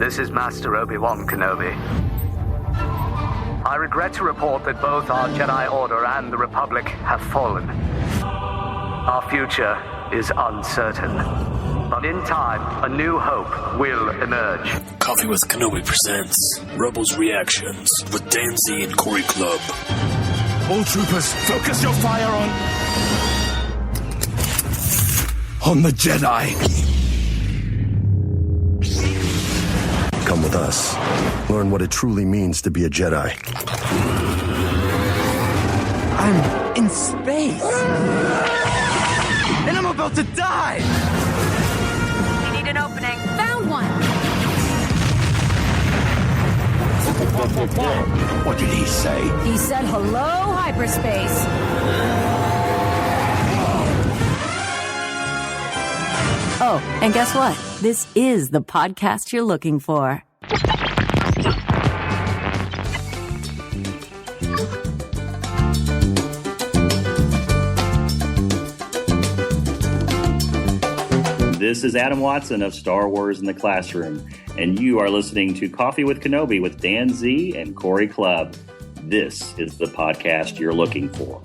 This is Master Obi-Wan Kenobi. I regret to report that both our Jedi Order and the Republic have fallen. Our future is uncertain. But in time, a new hope will emerge. Coffee with Kenobi presents Rebels Reactions with Dan Z and Corey Club. All troopers, focus your fire on the Jedi. Come with us. Learn what it truly means to be a Jedi. I'm in space. And I'm about to die. You need an opening. Found one. What did he say? He said hello, hyperspace. Oh, and guess what? This is the podcast you're looking for. This is Adam Watson of Star Wars in the Classroom, and you are listening to Coffee with Kenobi with Dan Z and Corey Club. This is the podcast you're looking for.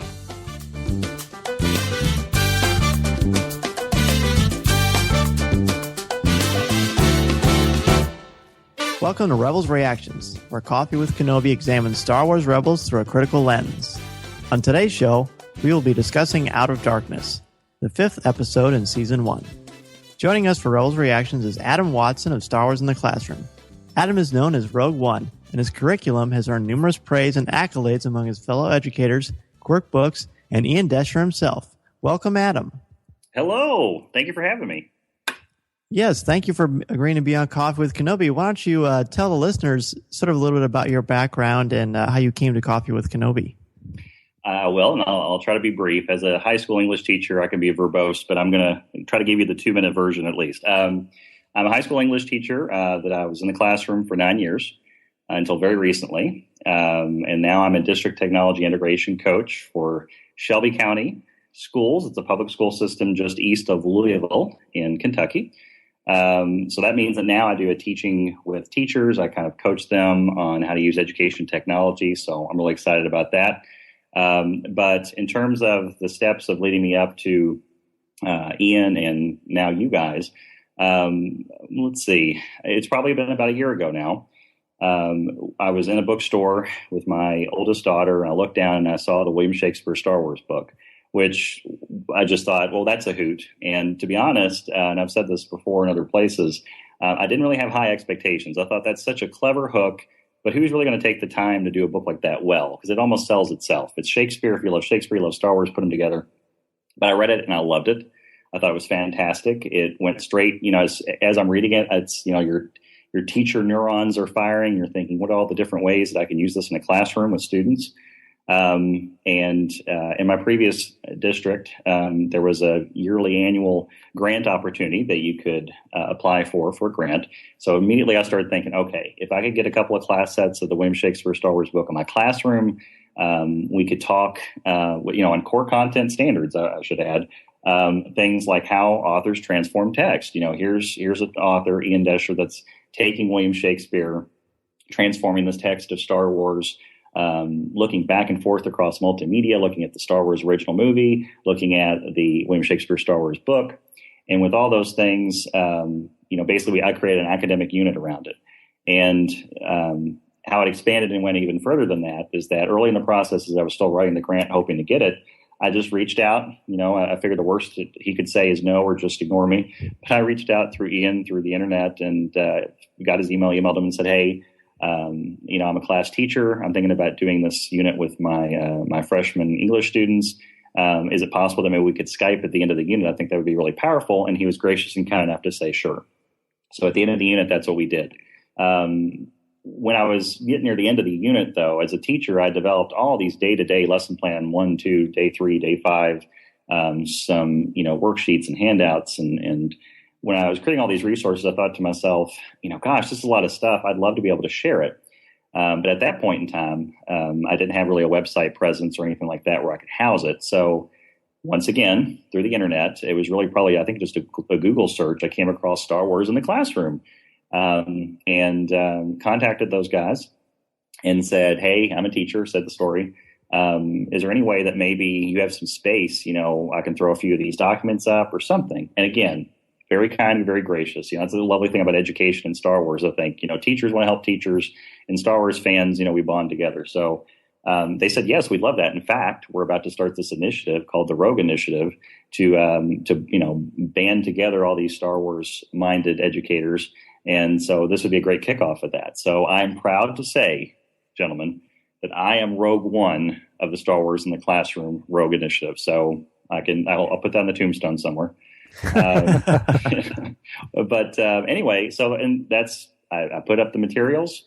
Welcome to Rebels Reactions, where Coffee with Kenobi examines Star Wars Rebels through a critical lens. On today's show, we will be discussing Out of Darkness, the 5th episode in Season 1. Joining us for Rebels Reactions is Adam Watson of Star Wars in the Classroom. Adam is known as Rogue One, and his curriculum has earned numerous praise and accolades among his fellow educators, Quirk Books, and Ian Desher himself. Welcome, Adam. Hello. Thank you for having me. Yes, thank you for agreeing to be on Coffee with Kenobi. Why don't you tell the listeners sort of a little bit about your background and how you came to Coffee with Kenobi? I'll try to be brief. As a high school English teacher, I can be verbose, but I'm going to try to give you the 2-minute version at least. I'm a high school English teacher that I was in the classroom for 9 years until very recently. And now I'm a district technology integration coach for Shelby County Schools. It's a public school system just east of Louisville in Kentucky. So that means that now I do a teaching with teachers. I kind of coach them on how to use education technology. So I'm really excited about that. But in terms of the steps of leading me up to Ian and now you guys, let's see, it's probably been about a year ago now. I was in a bookstore with my oldest daughter, and I looked down and I saw the William Shakespeare Star Wars book, which I just thought, well, that's a hoot. And to be honest, and I've said this before in other places, I didn't really have high expectations. I thought that's such a clever hook, but who's really going to take the time to do a book like that well? Because it almost sells itself. It's Shakespeare. If you love Shakespeare, you love Star Wars, put them together. But I read it and I loved it. I thought it was fantastic. It went straight, as I'm reading it, it's, your teacher neurons are firing. You're thinking, what are all the different ways that I can use this in a classroom with students? And in my previous district, there was a yearly annual grant opportunity that you could apply for a grant. So immediately I started thinking, okay, if I could get a couple of class sets of the William Shakespeare Star Wars book in my classroom, we could talk, on core content standards, I should add, things like how authors transform text. Here's an author, Ian Desher, that's taking William Shakespeare, transforming this text of Star Wars, looking back and forth across multimedia, looking at the Star Wars original movie, looking at the William Shakespeare Star Wars book. And with all those things, basically I created an academic unit around it. And how it expanded and went even further than that is that early in the process, as I was still writing the grant, hoping to get it, I just reached out. I figured the worst that he could say is no or just ignore me. But I reached out through Ian, through the internet, and got his email, emailed him and said, hey, I'm a class teacher. I'm thinking about doing this unit with my freshman English students. Is it possible that maybe we could Skype at the end of the unit? I think that would be really powerful. And he was gracious and kind enough to say, sure. So at the end of the unit, that's what we did. When I was getting near the end of the unit, though, as a teacher, I developed all these day-to-day lesson plan, 1, 2, day 3, day 5, some, worksheets and handouts. And when I was creating all these resources, I thought to myself, gosh, this is a lot of stuff. I'd love to be able to share it. But at that point in time, I didn't have really a website presence or anything like that where I could house it. So once again, through the internet, it was really probably, I think, just a Google search. I came across Star Wars in the Classroom. and contacted those guys and said, "Hey, I'm a teacher," said the story. Is there any way that maybe you have some space? I can throw a few of these documents up or something. And again, very kind and very gracious. That's the lovely thing about education in Star Wars. I think, teachers want to help teachers, and Star Wars fans, we bond together. So they said, yes, we'd love that. In fact, we're about to start this initiative called the Rogue Initiative to band together all these Star Wars minded educators. And so this would be a great kickoff of that. So I'm proud to say, gentlemen, that I am Rogue One of the Star Wars in the Classroom Rogue Initiative. So I'll put that on the tombstone somewhere. But anyway, I put up the materials,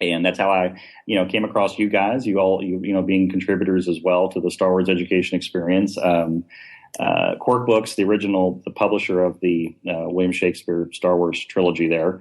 and that's how I, came across you guys. You all, being contributors as well to the Star Wars education experience. Quirk Books, the publisher of the William Shakespeare Star Wars trilogy there.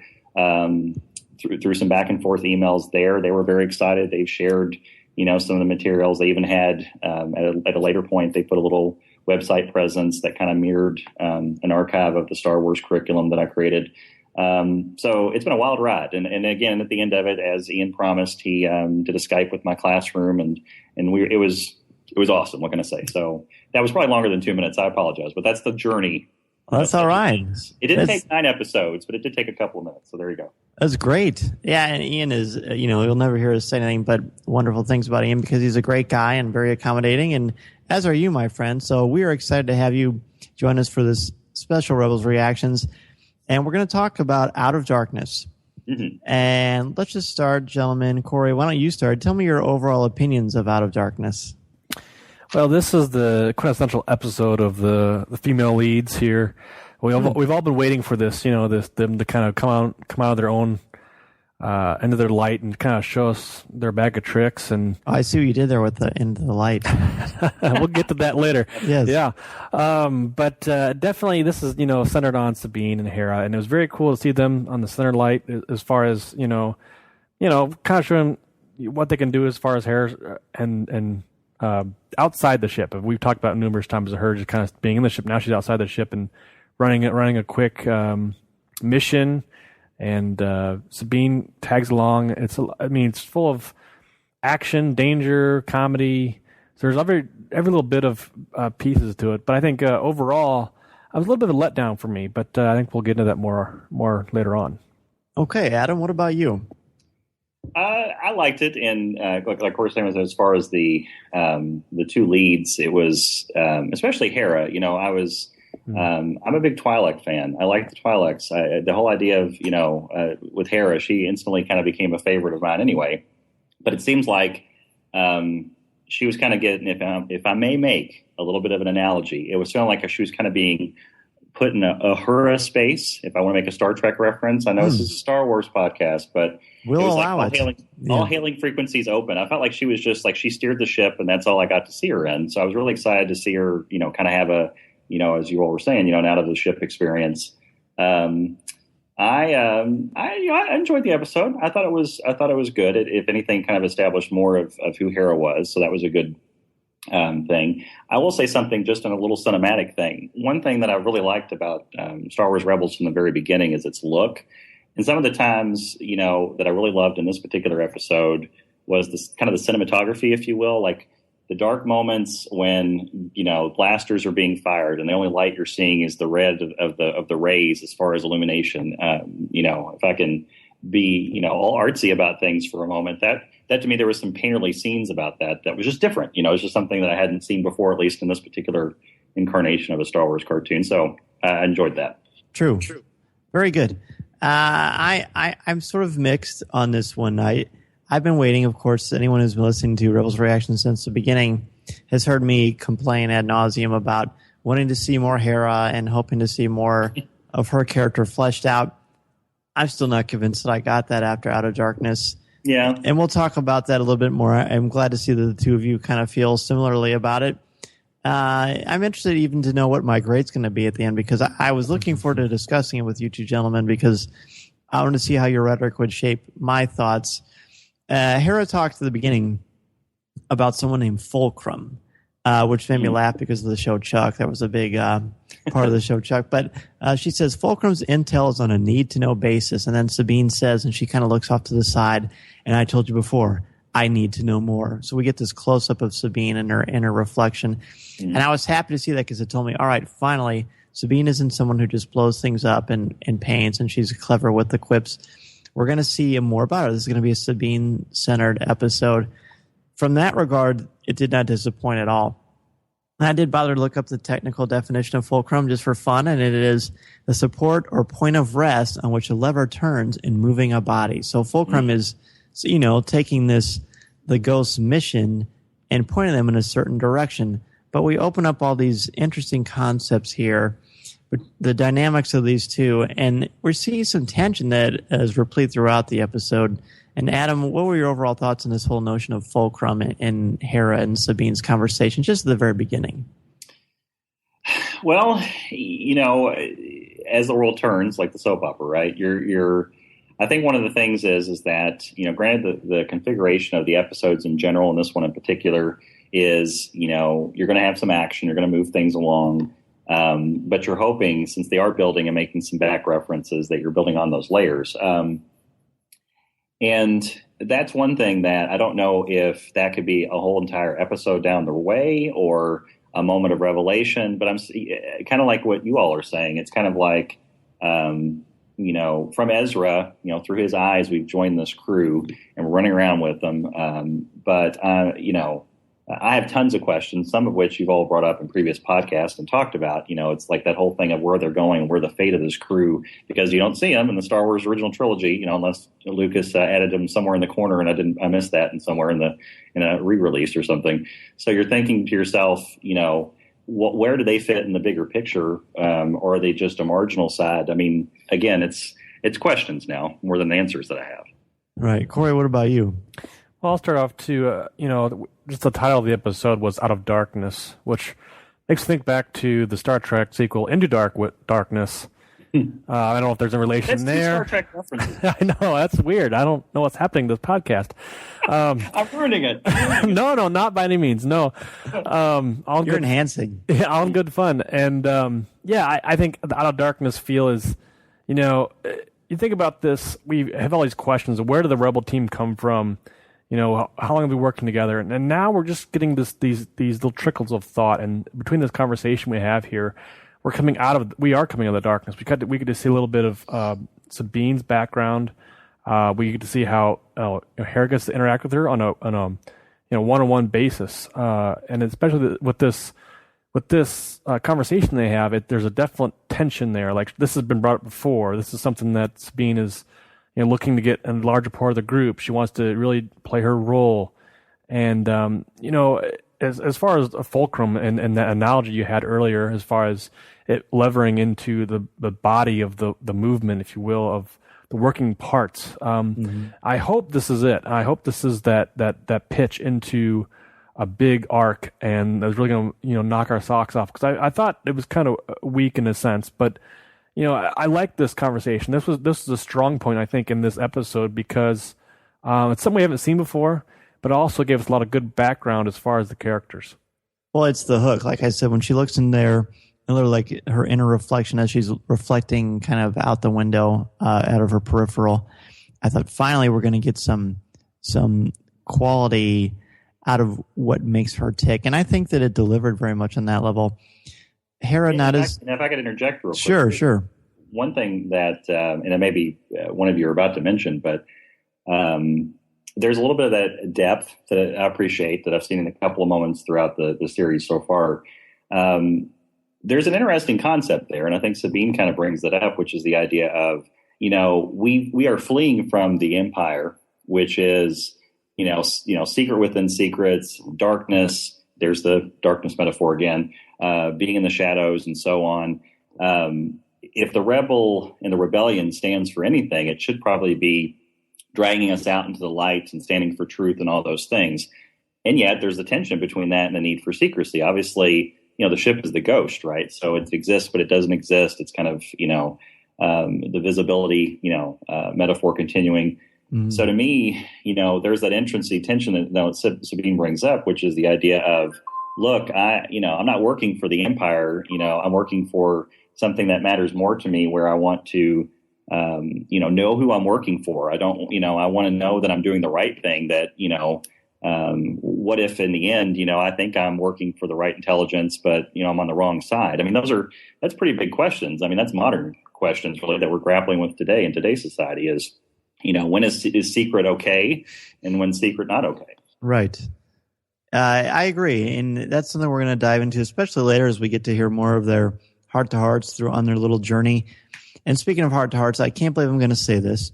Through some back and forth emails there, they were very excited. They've shared, some of the materials. They even had, at a later point, they put a little website presence that kind of mirrored an archive of the Star Wars curriculum that I created. So it's been a wild ride. And again, at the end of it, as Ian promised, he did a Skype with my classroom, and it was awesome. What can I say? So that was probably longer than 2 minutes. I apologize, but that's the journey. Well, that's all right. It didn't take 9 episodes, but it did take a couple of minutes. So there you go. That's great. Yeah, and Ian is, you'll never hear us say anything but wonderful things about Ian because he's a great guy and very accommodating, and as are you, my friend. So we are excited to have you join us for this special Rebels Reactions, and we're going to talk about Out of Darkness. Mm-hmm. And let's just start, gentlemen. Corey, why don't you start? Tell me your overall opinions of Out of Darkness. Well, this is the quintessential episode of the female leads here. We've all been waiting for this, them to kind of come out of their own, into their light and kind of show us their bag of tricks. And I see what you did there with the into the light. We'll get to that later. Yes. Yeah. But definitely this is, centered on Sabine and Hera, and it was very cool to see them on the center light as far as, kind of showing what they can do as far as Hera and outside the ship. We've talked about numerous times of her just kind of being in the ship. Now she's outside the ship and running a quick mission, and Sabine tags along. It's full of action, danger, comedy. So there's every little bit of pieces to it. But I think overall, it was a little bit of a letdown for me. But I think we'll get into that more later on. Okay, Adam, what about you? I liked it, and like Corey was as far as the two leads, it was especially Hera. I'm a big Twi'lek fan. I like the Twi'leks. The whole idea of with Hera, she instantly kind of became a favorite of mine anyway. But it seems like she was kind of getting, if I may make a little bit of an analogy, it was feeling like she was kind of being put in a Hera space. If I want to make a Star Trek reference, I know this is a Star Wars podcast, but we'll allow it. All hailing frequencies open. I felt like she was just like she steered the ship, and that's all I got to see her in. So I was really excited to see her, kind of have a, as you all were saying, an out of the ship experience. I enjoyed the episode. I thought it was good. If anything, kind of established more of who Hera was. So that was a good thing. I will say something just on a little cinematic thing. One thing that I really liked about Star Wars Rebels from the very beginning is its look. And some of the times, that I really loved in this particular episode was this kind of the cinematography, if you will, like the dark moments when, blasters are being fired and the only light you're seeing is the red of the rays as far as illumination. If I can be, all artsy about things for a moment, that to me, there was some painterly scenes about that was just different. It was just something that I hadn't seen before, at least in this particular incarnation of a Star Wars cartoon. So I enjoyed that. True. Very good. I'm sort of mixed on this one. I've been waiting, of course. Anyone who's been listening to Rebels Reaction since the beginning has heard me complain ad nauseum about wanting to see more Hera and hoping to see more of her character fleshed out. I'm still not convinced that I got that after Out of Darkness. Yeah. And we'll talk about that a little bit more. I'm glad to see that the two of you kind of feel similarly about it. I'm interested even to know what my grade's going to be at the end, because I was looking forward to discussing it with you two gentlemen, because I want to see how your rhetoric would shape my thoughts. Hera talked at the beginning about someone named Fulcrum, which made me laugh because of the show Chuck. That was a big part of the show, Chuck. But she says Fulcrum's intel is on a need-to-know basis. And then Sabine says, and she kind of looks off to the side, and I told you before, I need to know more. So we get this close-up of Sabine and her reflection. Mm-hmm. And I was happy to see that because it told me, all right, finally, Sabine isn't someone who just blows things up and paints, and she's clever with the quips. We're going to see more about her. This is going to be a Sabine-centered episode. From that regard, it did not disappoint at all. I did bother to look up the technical definition of fulcrum just for fun, and it is the support or point of rest on which a lever turns in moving a body. So fulcrum is, taking the ghost's mission and pointing them in a certain direction. But we open up all these interesting concepts here, but the dynamics of these two, and we're seeing some tension that is replete throughout the episode. And Adam, what were your overall thoughts on this whole notion of fulcrum and Hera and Sabine's conversation, just at the very beginning? Well, as the world turns, like the soap opera, right? I think one of the things is that, granted the configuration of the episodes in general, and this one in particular, is, you're going to have some action, you're going to move things along. But you're hoping, since they are building and making some back references, that you're building on those layers. And that's one thing that I don't know if that could be a whole entire episode down the way or a moment of revelation. But I'm kind of like what you all are saying. It's kind of like, from Ezra, through his eyes, we've joined this crew and we're running around with them. But I have tons of questions, some of which you've all brought up in previous podcasts and talked about. It's like that whole thing of where they're going and where the fate of this crew, because you don't see them in the Star Wars original trilogy, unless Lucas added them somewhere in the corner and I missed that somewhere in a re-release or something. So you're thinking to yourself, where do they fit in the bigger picture, or are they just a marginal side? I mean, again, it's questions now more than answers that I have. Right, Corey. What about you? Well, I'll start off to, just the title of the episode was Out of Darkness, which makes me think back to the Star Trek sequel, Into Darkness. I don't know if there's a relation there. That's Star Trek references. I know, that's weird. I don't know what's happening to this podcast. I'm ruining it. No, not by any means. No. You're enhancing. Yeah, all in good fun. And, I think the Out of Darkness feel is, you think about this, we have all these questions. Where did the Rebel team come from? How long have we working together? And now we're just getting these little trickles of thought. And between this conversation we have here, we are coming out of the darkness. We get to see a little bit of Sabine's background. We get to see how Hera gets to interact with her on a one-on-one basis. And especially with this conversation they have, there's a definite tension there. Like, this has been brought up before. This is something that Sabine is looking to get a larger part of the group. She wants to really play her role. And, as far as a fulcrum and that analogy you had earlier, as far as it levering into the body of the movement, if you will, of the working parts. I hope this is it. I hope this is that pitch into a big arc, and that's really going to, knock our socks off. Because I thought it was kind of weak in a sense, but I like this conversation. This was a strong point, I think, in this episode, because it's something we haven't seen before, but it also gave us a lot of good background as far as the characters. Well, it's the hook. Like I said, when she looks in there, like her inner reflection as she's reflecting kind of out the window, out of her peripheral, I thought finally we're going to get some quality out of what makes her tick. And I think that it delivered very much on that level. Hera, if I could interject real quick. Sure. One thing that, and it may be one of you are about to mention, but there's a little bit of that depth that I appreciate that I've seen in a couple of moments throughout the series so far. There's an interesting concept there, and I think Sabine kind of brings that up, which is the idea of, we are fleeing from the Empire, which is, secret within secrets, darkness. There's the darkness metaphor again. Being in the shadows and so on. If the rebel and the rebellion stands for anything, it should probably be dragging us out into the light and standing for truth and all those things. And yet there's a tension between that and the need for secrecy. Obviously, the ship is the ghost, right? So it exists, but it doesn't exist. It's kind of, the visibility, metaphor continuing. Mm-hmm. So to me, there's that entrancey tension that Sabine brings up, which is the idea of, look, I'm not working for the Empire. I'm working for something that matters more to me, where I want to, know who I'm working for. I don't, I want to know that I'm doing the right thing. That, what if in the end, I think I'm working for the right intelligence, but, I'm on the wrong side. I mean, that's pretty big questions. I mean, that's modern questions really that we're grappling with today in today's society is, when is secret okay and when secret not okay? Right. I agree. And that's something we're going to dive into, especially later as we get to hear more of their heart-to-hearts on their little journey. And speaking of heart-to-hearts, I can't believe I'm going to say this,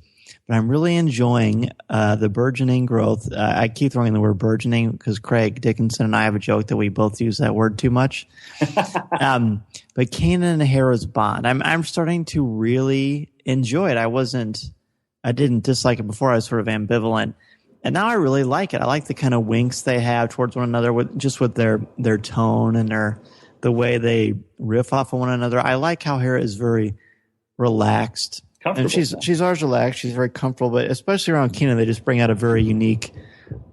but I'm really enjoying the burgeoning growth. I keep throwing the word burgeoning because Craig Dickinson and I have a joke that we both use that word too much. But Kanan and Hera's bond, I'm starting to really enjoy it. I didn't dislike it before. I was sort of ambivalent. And now I really like it. I like the kind of winks they have towards one another with their tone and the way they riff off of one another. I like how Hera is very relaxed. And she's always relaxed. She's very comfortable, but especially around Kanan, they just bring out a very unique,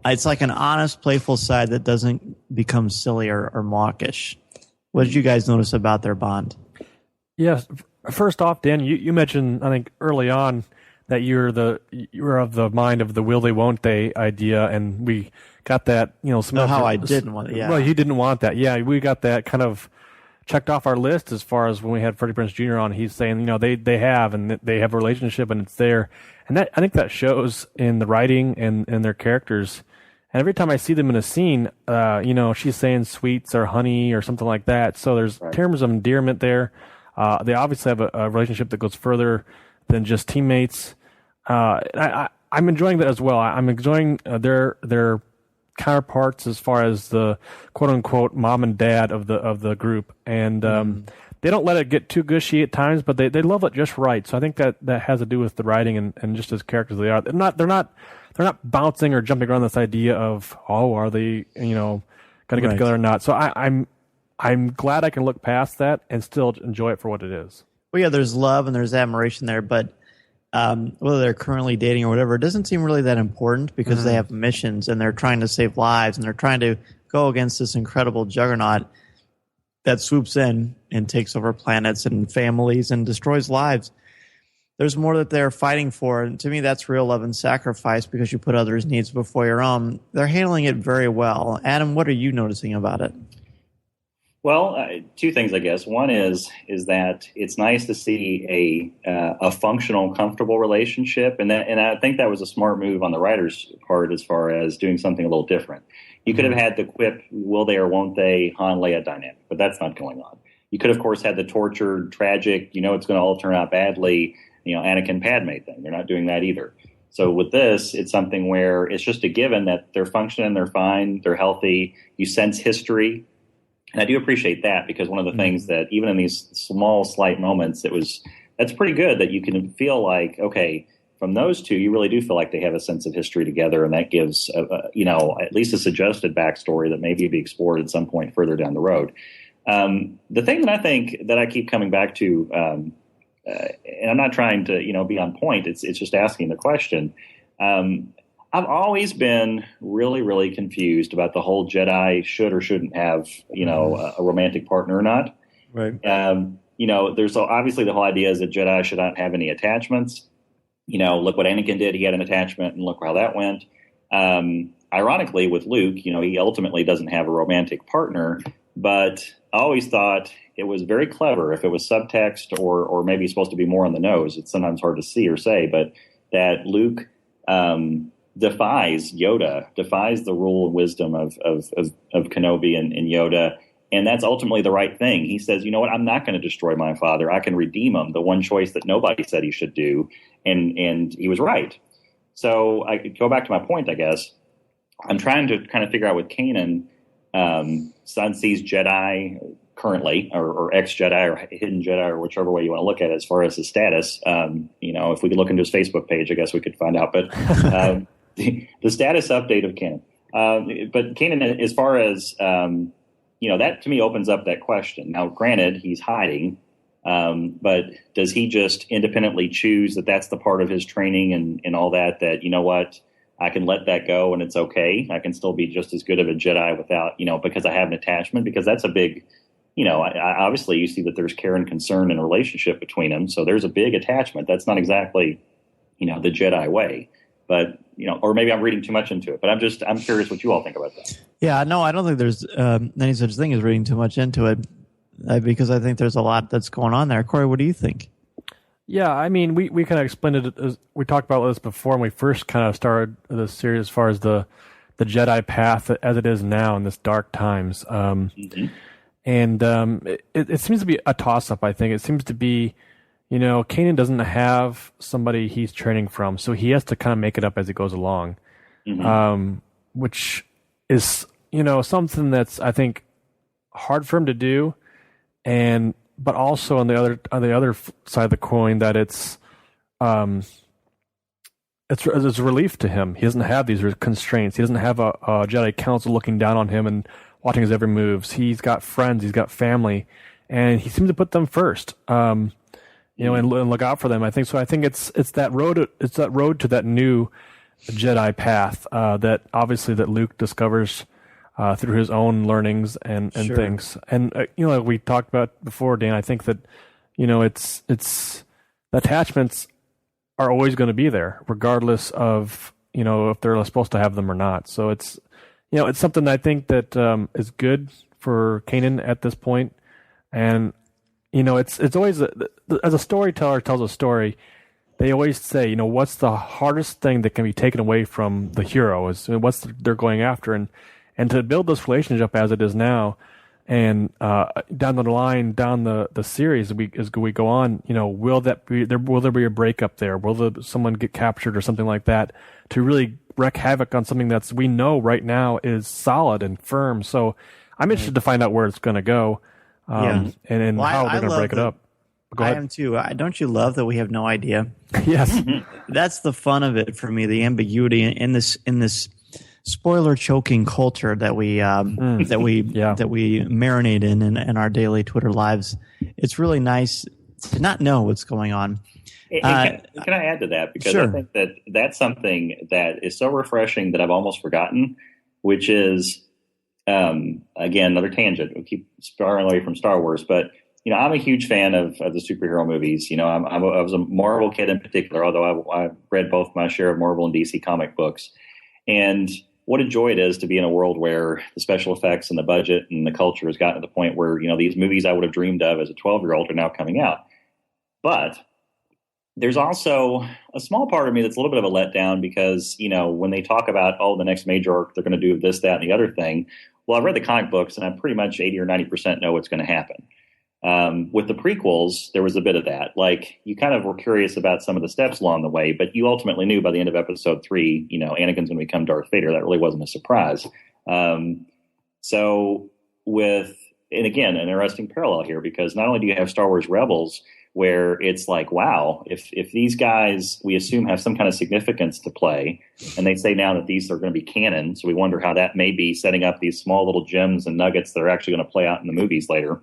it's like an honest, playful side that doesn't become silly or mawkish. What did you guys notice about their bond? Yes. First off, Dan, you mentioned, I think, early on that you're of the mind of the will they won't they idea, and we got that. I didn't want it. Yeah. Well, you didn't want that. Yeah, we got that kind of checked off our list as far as when we had Freddie Prinze Jr. on. He's saying they have a relationship and it's there, and that I think that shows in the writing and their characters. And every time I see them in a scene, she's saying sweets or honey or something like that. So there's terms of endearment there. They obviously have a relationship that goes further than just teammates. I'm enjoying that as well. I'm enjoying their counterparts as far as the quote unquote mom and dad of the group, and they don't let it get too gushy at times, but they love it just right. So I think that has to do with the writing and just as characters they are. They're not bouncing or jumping around this idea of are they going to get together or not. So I'm glad I can look past that and still enjoy it for what it is. Well, yeah, there's love and there's admiration there, but whether they're currently dating or whatever, it doesn't seem really that important because they have missions and they're trying to save lives and they're trying to go against this incredible juggernaut that swoops in and takes over planets and families and destroys lives. There's more that they're fighting for, and to me that's real love and sacrifice because you put others' needs before your own. They're handling it very well. Adam, what are you noticing about it? Well, two things, I guess. One is that it's nice to see a functional, comfortable relationship, and I think that was a smart move on the writer's part as far as doing something a little different. You could have had the quip, will they or won't they, Han Leia dynamic, but that's not going on. You could, of course, had the tortured, tragic, it's going to all turn out badly, Anakin Padme thing. They're not doing that either. So with this, it's something where it's just a given that they're functioning, they're fine, they're healthy. You sense history. And I do appreciate that because one of the things that even in these small, slight moments, that's pretty good that you can feel like, okay, from those two, you really do feel like they have a sense of history together. And that gives, at least a suggested backstory that maybe be explored at some point further down the road. The thing that I think that I keep coming back to, and I'm not trying to, be on point. It's just asking the question. I've always been really, really confused about the whole Jedi should or shouldn't have, a romantic partner or not. Right. There's obviously the whole idea is that Jedi should not have any attachments. Look what Anakin did. He had an attachment and look how that went. Ironically, with Luke, he ultimately doesn't have a romantic partner, but I always thought it was very clever if it was subtext or maybe supposed to be more on the nose. It's sometimes hard to see or say, but that Luke, defies Yoda, defies the rule and wisdom of Kenobi and Yoda, and that's ultimately the right thing. He says, you know what, I'm not going to destroy my father. I can redeem him, the one choice that nobody said he should do, and he was right. So I go back to my point, I guess. I'm trying to kind of figure out with Kanan, son sees Jedi currently, or ex-Jedi, or hidden Jedi, or whichever way you want to look at it as far as his status. If we could look into his Facebook page, I guess we could find out. But the status update of Kanan. But Kanan, as far as, that to me opens up that question. Now, granted, he's hiding, but does he just independently choose that that's the part of his training and all that, you know what, I can let that go and it's okay. I can still be just as good of a Jedi without, because I have an attachment, because that's a big, I obviously you see that there's care and concern and a relationship between them. So there's a big attachment. That's not exactly, the Jedi way, but, or maybe I'm reading too much into it, but I'm curious what you all think about that. Yeah, no, I don't think there's any such thing as reading too much into it because I think there's a lot that's going on there. Corey, what do you think? Yeah, I mean, we kind of explained it. We talked about this before when we first kind of started this series as far as the Jedi path as it is now in this dark times. And it seems to be a toss-up, I think. It seems to be, Kanan doesn't have somebody he's training from, so he has to kind of make it up as he goes along, which is, something that's, I think, hard for him to do, but also on the other side of the coin that it's a relief to him. He doesn't have these constraints. He doesn't have a Jedi Council looking down on him and watching his every moves. He's got friends. He's got family, and he seems to put them first. And look out for them. I think so. I think it's that road. It's that road to that new Jedi path that obviously that Luke discovers through his own learnings and Sure. things. And like we talked about before, Dan, I think that it's the attachments are always going to be there, regardless of if they're supposed to have them or not. So it's it's something I think that is good for Kanan at this point. And it's always as a storyteller tells a story, they always say, what's the hardest thing that can be taken away from the hero is what's they're going after, and to build this relationship as it is now, and down the line, down the series as we go on, will there be a breakup there? Will someone get captured or something like that to really wreak havoc on something that's we know right now is solid and firm? So I'm interested to find out where it's going to go, and how they're going to break it up. Go ahead. I am too. Don't you love that we have no idea? Yes, that's the fun of it for me. The ambiguity in this spoiler choking culture that we marinate in our daily Twitter lives. It's really nice to not know what's going on. Can I add to that? Because sure. I think that's something that is so refreshing that I've almost forgotten, which is, again, another tangent. We keep spiraling away from Star Wars, but I'm a huge fan of the superhero movies. I was a Marvel kid in particular, although I read both my share of Marvel and DC comic books. And what a joy it is to be in a world where the special effects and the budget and the culture has gotten to the point where, these movies I would have dreamed of as a 12-year-old are now coming out. But there's also a small part of me that's a little bit of a letdown because, when they talk about, the next major arc, they're going to do this, that, and the other thing. Well, I've read the comic books and I pretty much 80 or 90% know what's going to happen. With the prequels, there was a bit of that. Like, you kind of were curious about some of the steps along the way, but you ultimately knew by the end of episode 3, Anakin's going to become Darth Vader. That really wasn't a surprise. And again, an interesting parallel here, because not only do you have Star Wars Rebels, where it's like, wow, if these guys, we assume, have some kind of significance to play, and they say now that these are going to be canon, so we wonder how that may be setting up these small little gems and nuggets that are actually going to play out in the movies later.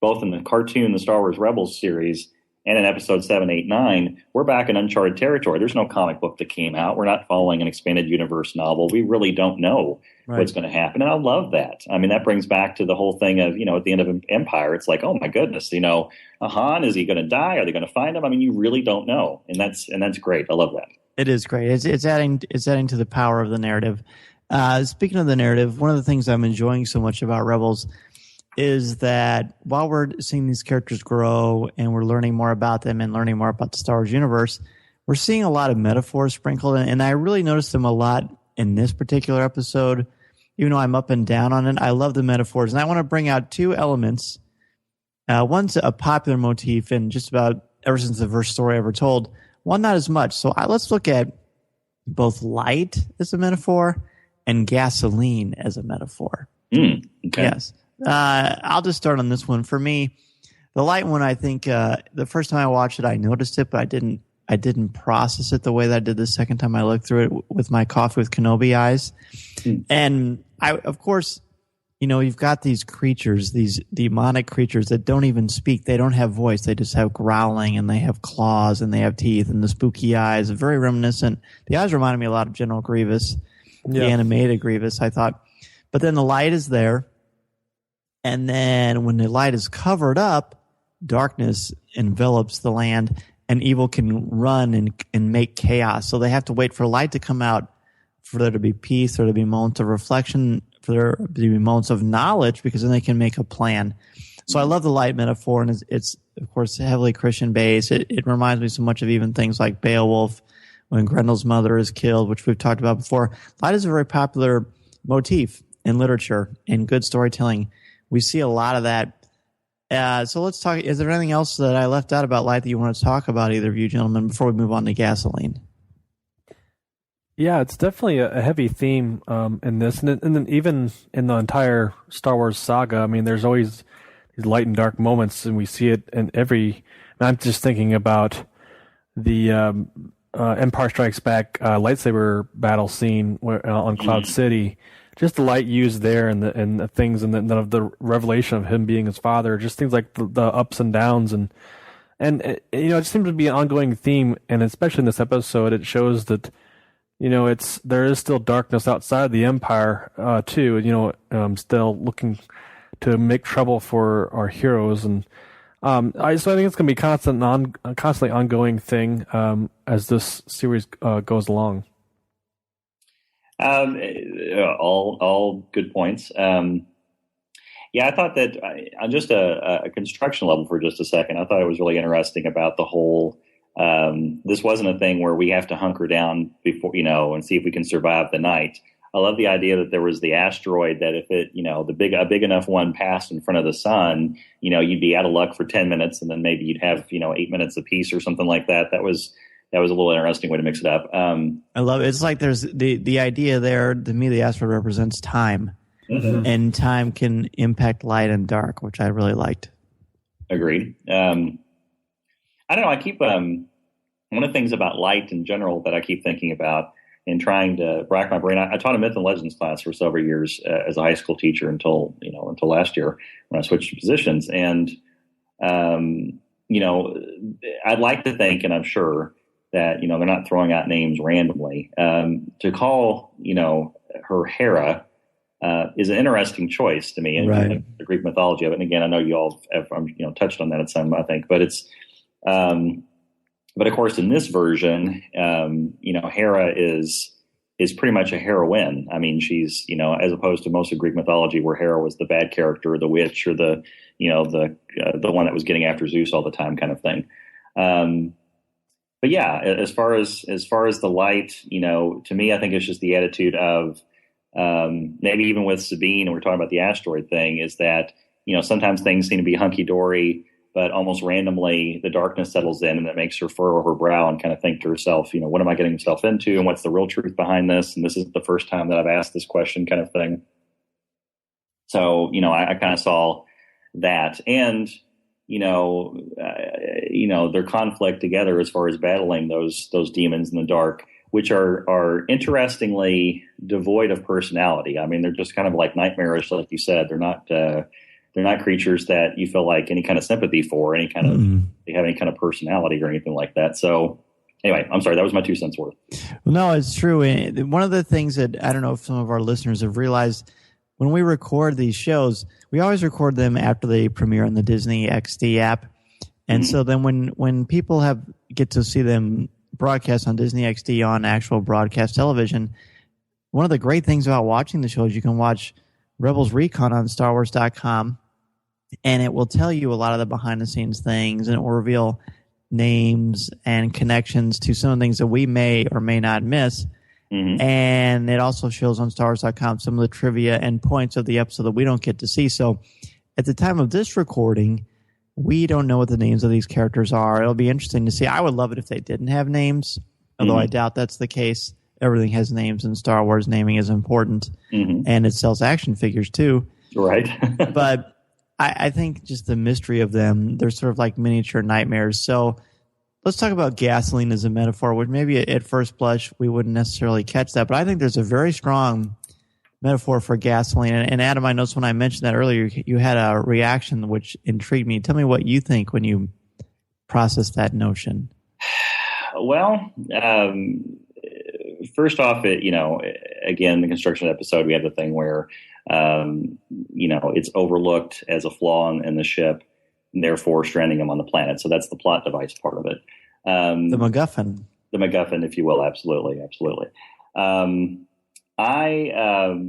Both in the cartoon, the Star Wars Rebels series, and in episode 7, 8, 9, we're back in uncharted territory. There's no comic book that came out. We're not following an expanded universe novel. We really don't know what's going to happen. And I love that. I mean, that brings back to the whole thing of, at the end of Empire, it's like, oh my goodness, Han, is he going to die? Are they going to find him? I mean, you really don't know. And that's great. I love that. It is great. It's adding to the power of the narrative. Speaking of the narrative, one of the things I'm enjoying so much about Rebels is that while we're seeing these characters grow and we're learning more about them and learning more about the Star Wars universe, we're seeing a lot of metaphors sprinkled in, and I really noticed them a lot in this particular episode. Even though I'm up and down on it, I love the metaphors, and I want to bring out two elements. One's a popular motif in just about ever since the first story ever told. One, not as much. So let's look at both light as a metaphor and gasoline as a metaphor. Okay. Yes. I'll just start on this one. For me, the light one, I think the first time I watched it, I noticed it, but I didn't process it the way that I did the second time I looked through it with my Coffee with Kenobi eyes. And I, of course, you've got these creatures, these demonic creatures that don't even speak. They don't have voice. They just have growling, and they have claws, and they have teeth, and the spooky eyes. Very reminiscent. The eyes reminded me a lot of General Grievous, the animated Grievous, I thought. But then the light is there, and then when the light is covered up, darkness envelops the land, and evil can run and make chaos. So they have to wait for light to come out for there to be peace, for there to be moments of reflection, for there to be moments of knowledge, because then they can make a plan. So I love the light metaphor, and it's of course, heavily Christian-based. It reminds me so much of even things like Beowulf, when Grendel's mother is killed, which we've talked about before. Light is a very popular motif in literature and good storytelling. We see a lot of that. So let's talk. Is there anything else that I left out about light that you want to talk about, either of you gentlemen, before we move on to gasoline? Yeah, it's definitely a heavy theme in this, and then even in the entire Star Wars saga. I mean, there's always these light and dark moments, and we see it in every. And I'm just thinking about the Empire Strikes Back lightsaber battle scene on Cloud City. Just the light used there, and the things, and the revelation of him being his father. Just things like the ups and downs, and it just seems to be an ongoing theme, and especially in this episode, it shows that. There is still darkness outside the Empire, too. Still looking to make trouble for our heroes, and so I think it's going to be a constantly ongoing thing as this series goes along. All good points. I thought that on just a construction level for just a second, I thought it was really interesting about the whole. This wasn't a thing where we have to hunker down before, and see if we can survive the night. I love the idea that there was the asteroid that if it, a big enough one passed in front of the sun, you'd be out of luck for 10 minutes, and then maybe you'd have, 8 minutes apiece or something like that. That was a little interesting way to mix it up. I love it. It's like there's the idea there. To me, the asteroid represents time, and time can impact light and dark, which I really liked. Agreed. I don't know. I keep one of the things about light in general that I keep thinking about and trying to rack my brain. I taught a myth and legends class for several years as a high school teacher until last year when I switched positions. And I'd like to think, and I'm sure that they're not throwing out names randomly. To call her Hera is an interesting choice to me, and right. The Greek mythology of it. And again, I know you all have touched on that at some, I think, but it's. But of course, in this version, Hera is pretty much a heroine. I mean, she's, as opposed to most of Greek mythology where Hera was the bad character, or the witch, or the one that was getting after Zeus all the time kind of thing. But yeah, as far as the light, to me, I think it's just the attitude of, maybe even with Sabine, and we're talking about the asteroid thing, is that, sometimes things seem to be hunky dory, but almost randomly the darkness settles in, and it makes her furrow her brow and kind of think to herself, what am I getting myself into, and what's the real truth behind this? And this isn't the first time that I've asked this question, kind of thing. So, I kind of saw that, and their conflict together as far as battling those demons in the dark, which are interestingly devoid of personality. I mean, they're just kind of like nightmarish, like you said. They're not creatures that you feel like any kind of sympathy for, any kind of they have any kind of personality or anything like that. So anyway, I'm sorry, that was my 2 cents worth. Well, no, it's true. And one of the things that I don't know if some of our listeners have realized, when we record these shows, we always record them after they premiere on the Disney XD app. And so then when people get to see them broadcast on Disney XD on actual broadcast television, one of the great things about watching the show is you can watch Rebels Recon on StarWars.com, and it will tell you a lot of the behind-the-scenes things, and it will reveal names and connections to some of the things that we may or may not miss. And it also shows on StarWars.com some of the trivia and points of the episode that we don't get to see. So at the time of this recording, we don't know what the names of these characters are. It'll be interesting to see. I would love it if they didn't have names, although I doubt that's the case. Everything has names in Star Wars. Naming is important, and it sells action figures too. Right. But I think just the mystery of them, they're sort of like miniature nightmares. So let's talk about gasoline as a metaphor, which maybe at first blush we wouldn't necessarily catch that, but I think there's a very strong metaphor for gasoline. And Adam, I noticed when I mentioned that earlier, you had a reaction which intrigued me. Tell me what you think when you process that notion. Well, first off, again, the construction episode, we had the thing where, it's overlooked as a flaw in the ship, and therefore stranding them on the planet. So that's the plot device part of it. The MacGuffin. The MacGuffin, if you will. Absolutely. I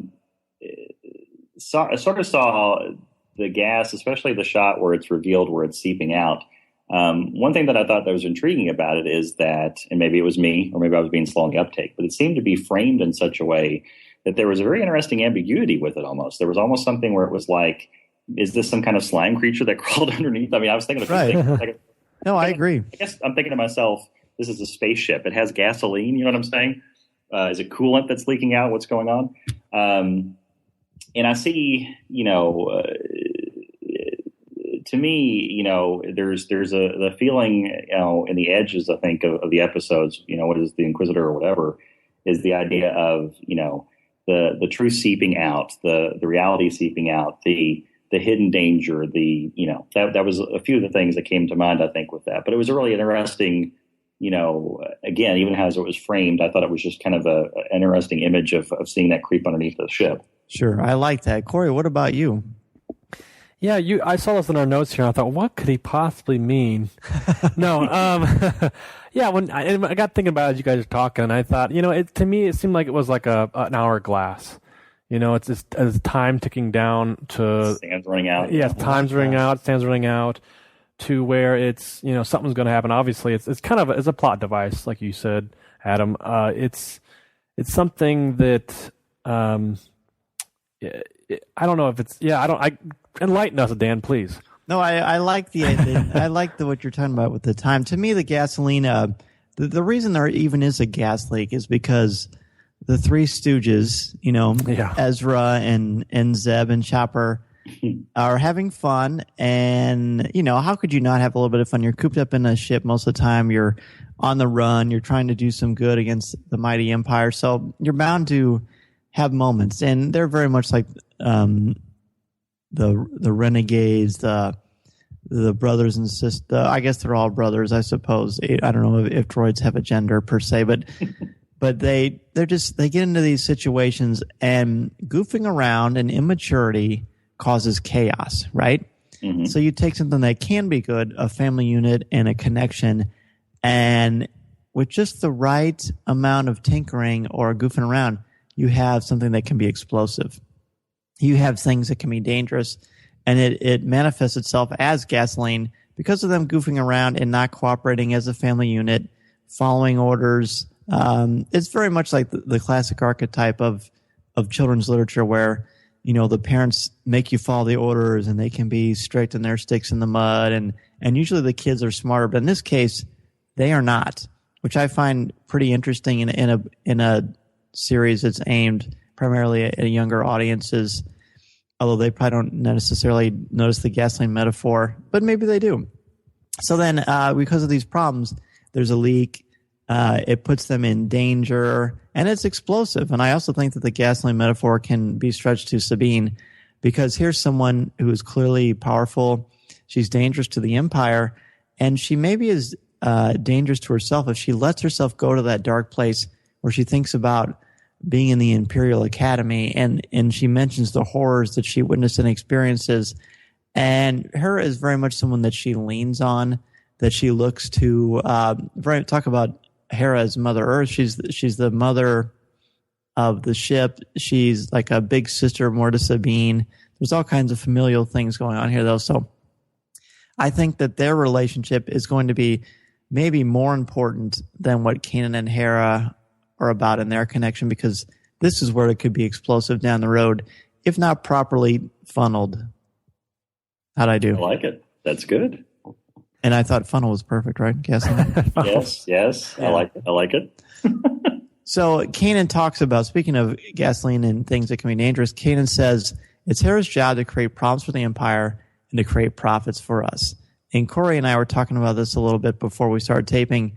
sort of saw the gas, especially the shot where it's revealed, where it's seeping out. One thing that I thought that was intriguing about it is that, and maybe it was me, or maybe I was being slow on the uptake, but it seemed to be framed in such a way that there was a very interesting ambiguity with it almost. There was almost something where it was like, is this some kind of slime creature that crawled underneath? I mean, I was thinking of right. No, I agree. I guess I'm thinking to myself, this is a spaceship. It has gasoline, you know what I'm saying? Is it coolant that's leaking out? What's going on? And I see, to me, there's the feeling, in the edges, I think, of the episodes, what is the Inquisitor or whatever, is the idea of, the truth seeping out, the reality seeping out, the hidden danger, that was a few of the things that came to mind, I think, with that. But it was a really interesting, again, even as it was framed, I thought it was just kind of an interesting image of seeing that creep underneath the ship. Sure. I like that. Corey, what about you? Yeah, I saw this in our notes here, and I thought, what could he possibly mean? No, yeah, when I got thinking about it as you guys were talking, I thought, to me, it seemed like it was like an hourglass. It's just as time ticking down to... Stand's running out. Yeah, time's running out, stand's running out, to where it's, something's going to happen. Obviously, it's kind of it's a plot device, like you said, Adam. It's something that... I don't know if it's enlighten us, Dan, please. No, I like I like what you're talking about with the time. To me, the gasoline, the reason there even is a gas leak is because the Three Stooges, Ezra and Zeb and Chopper are having fun, and how could you not have a little bit of fun? You're cooped up in a ship most of the time. You're on the run. You're trying to do some good against the mighty Empire, so you're bound to have moments, and they're very much like the renegades, the brothers and sisters. I guess they're all brothers, I suppose. I don't know if droids have a gender per se, but they get into these situations, and goofing around and immaturity causes chaos, right? Mm-hmm. So you take something that can be good, a family unit and a connection, and with just the right amount of tinkering or goofing around, you have something that can be explosive. You have things that can be dangerous, and it manifests itself as gasoline because of them goofing around and not cooperating as a family unit, following orders. It's very much like the classic archetype of children's literature where, the parents make you follow the orders and they can be strict and their sticks in the mud, and usually the kids are smarter, but in this case, they are not, which I find pretty interesting in a series that's aimed primarily at younger audiences, although they probably don't necessarily notice the gasoline metaphor, but maybe they do. So then, because of these problems, there's a leak. It puts them in danger, and it's explosive. And I also think that the gasoline metaphor can be stretched to Sabine, because here's someone who is clearly powerful. She's dangerous to the Empire, and she maybe is dangerous to herself if she lets herself go to that dark place where she thinks about being in the Imperial Academy, and she mentions the horrors that she witnessed and experiences. And Hera is very much someone that she leans on, that she looks to. Talk about Hera as Mother Earth. She's the mother of the ship. She's like a big sister more to Sabine. There's all kinds of familial things going on here, though. So I think that their relationship is going to be maybe more important than what Kanan and Hera are about in their connection, because this is where it could be explosive down the road if not properly funneled. How'd I do? I like it. That's good. And I thought funnel was perfect, right? Gasoline. Yes. Yeah. I like it. So Kanan talks about, speaking of gasoline and things that can be dangerous, Kanan says it's Hera's job to create problems for the Empire and to create profits for us. And Corey and I were talking about this a little bit before we started taping.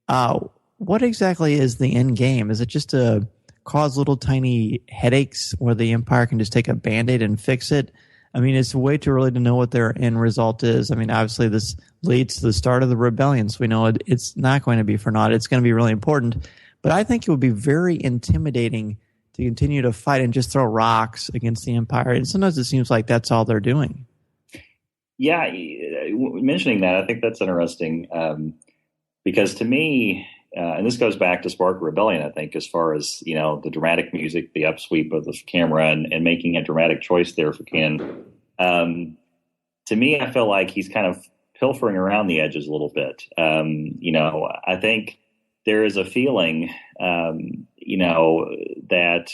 What exactly is the end game? Is it just to cause little tiny headaches where the Empire can just take a Band-Aid and fix it. I mean, it's way too early to know what their end result is. I mean, obviously this leads to the start of the rebellion, so we know it's not going to be for naught. It's going to be really important. But I think it would be very intimidating to continue to fight and just throw rocks against the Empire. And sometimes it seems like that's all they're doing. Yeah, mentioning that, I think that's interesting because to me, and this goes back to Spark Rebellion, I think, as far as, the dramatic music, the upsweep of the camera and making a dramatic choice there for Ken. To me, I feel like he's kind of pilfering around the edges a little bit. I think there is a feeling, that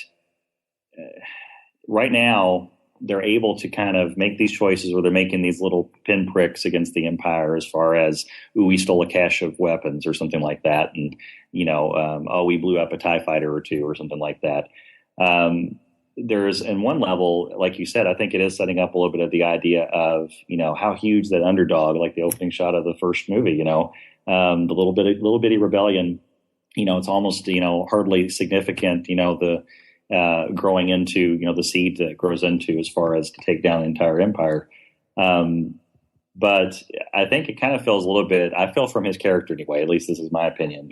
right now they're able to kind of make these choices where they're making these little pinpricks against the Empire as far as, we stole a cache of weapons or something like that. And, we blew up a TIE fighter or two or something like that. There's, in one level, like you said, I think it is setting up a little bit of the idea of, how huge that underdog, like the opening shot of the first movie, the little bitty rebellion, it's almost, hardly significant, the growing into, the seed that grows into as far as to take down the entire Empire. But I think it kind of feels a little bit, I feel from his character anyway, at least this is my opinion,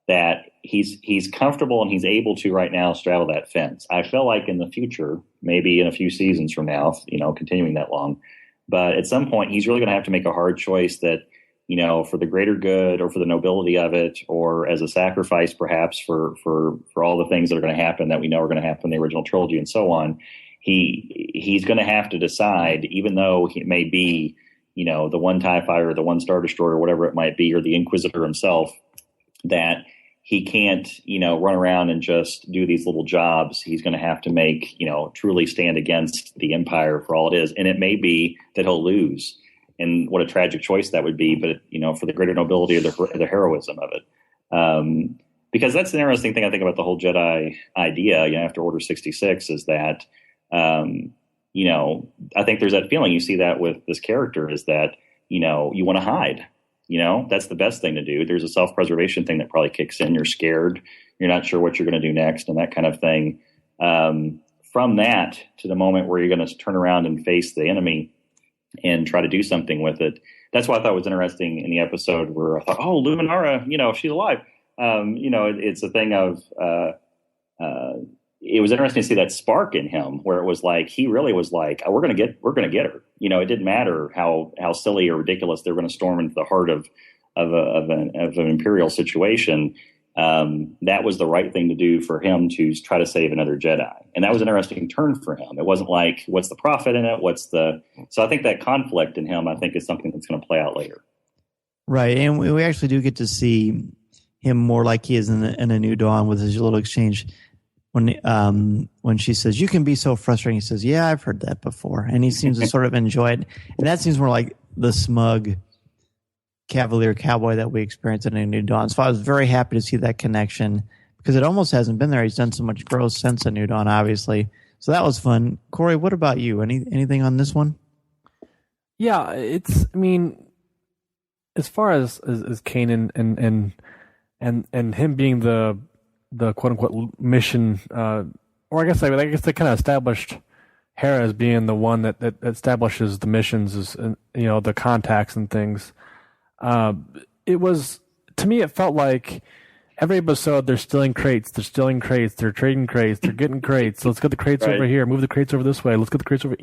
that he's comfortable and he's able to right now straddle that fence. I feel like in the future, maybe in a few seasons from now, continuing that long, but at some point he's really going to have to make a hard choice that, for the greater good or for the nobility of it, or as a sacrifice perhaps for all the things that are going to happen that we know are going to happen in the original trilogy and so on, he's going to have to decide, even though it may be, the one TIE fighter, or the one Star Destroyer, or whatever it might be, or the Inquisitor himself, that he can't, run around and just do these little jobs. He's going to have to make, truly stand against the Empire for all it is. And it may be that he'll lose. And what a tragic choice that would be, but, for the greater nobility of the heroism of it. Because that's an interesting thing I think about the whole Jedi idea, after Order 66, is that, I think there's that feeling, you see that with this character, is that, you want to hide. That's the best thing to do. There's a self-preservation thing that probably kicks in. You're scared. You're not sure what you're going to do next and that kind of thing. From that to the moment where you're going to turn around and face the enemy and try to do something with it. That's what I thought was interesting in the episode, where I thought, oh, Luminara, she's alive. It's a thing of, it was interesting to see that spark in him, where it was like, he really was like, oh, we're going to get her. It didn't matter how silly or ridiculous they were going to storm into the heart of an Imperial situation. That was the right thing to do for him, to try to save another Jedi. And that was an interesting turn for him. It wasn't like, what's the profit in it? So I think that conflict in him, I think, is something that's going to play out later. Right. And we actually do get to see him more like he is in A New Dawn, with his little exchange when she says, you can be so frustrating. He says, yeah, I've heard that before. And he seems to sort of enjoy it. And that seems more like the smug Cavalier cowboy that we experienced in A New Dawn. So I was very happy to see that connection, because it almost hasn't been there. He's done so much growth since A New Dawn, obviously. So that was fun. Corey, what about you? Anything on this one? Yeah, as far as Kanan and him being the quote unquote mission, or I guess they kind of established Hera as being the one that establishes the missions, as the contacts and things. It was, to me, it felt like every episode they're stealing crates, they're trading crates, they're getting crates. So let's get the crates over here, move the crates over this way. Let's get the crates over,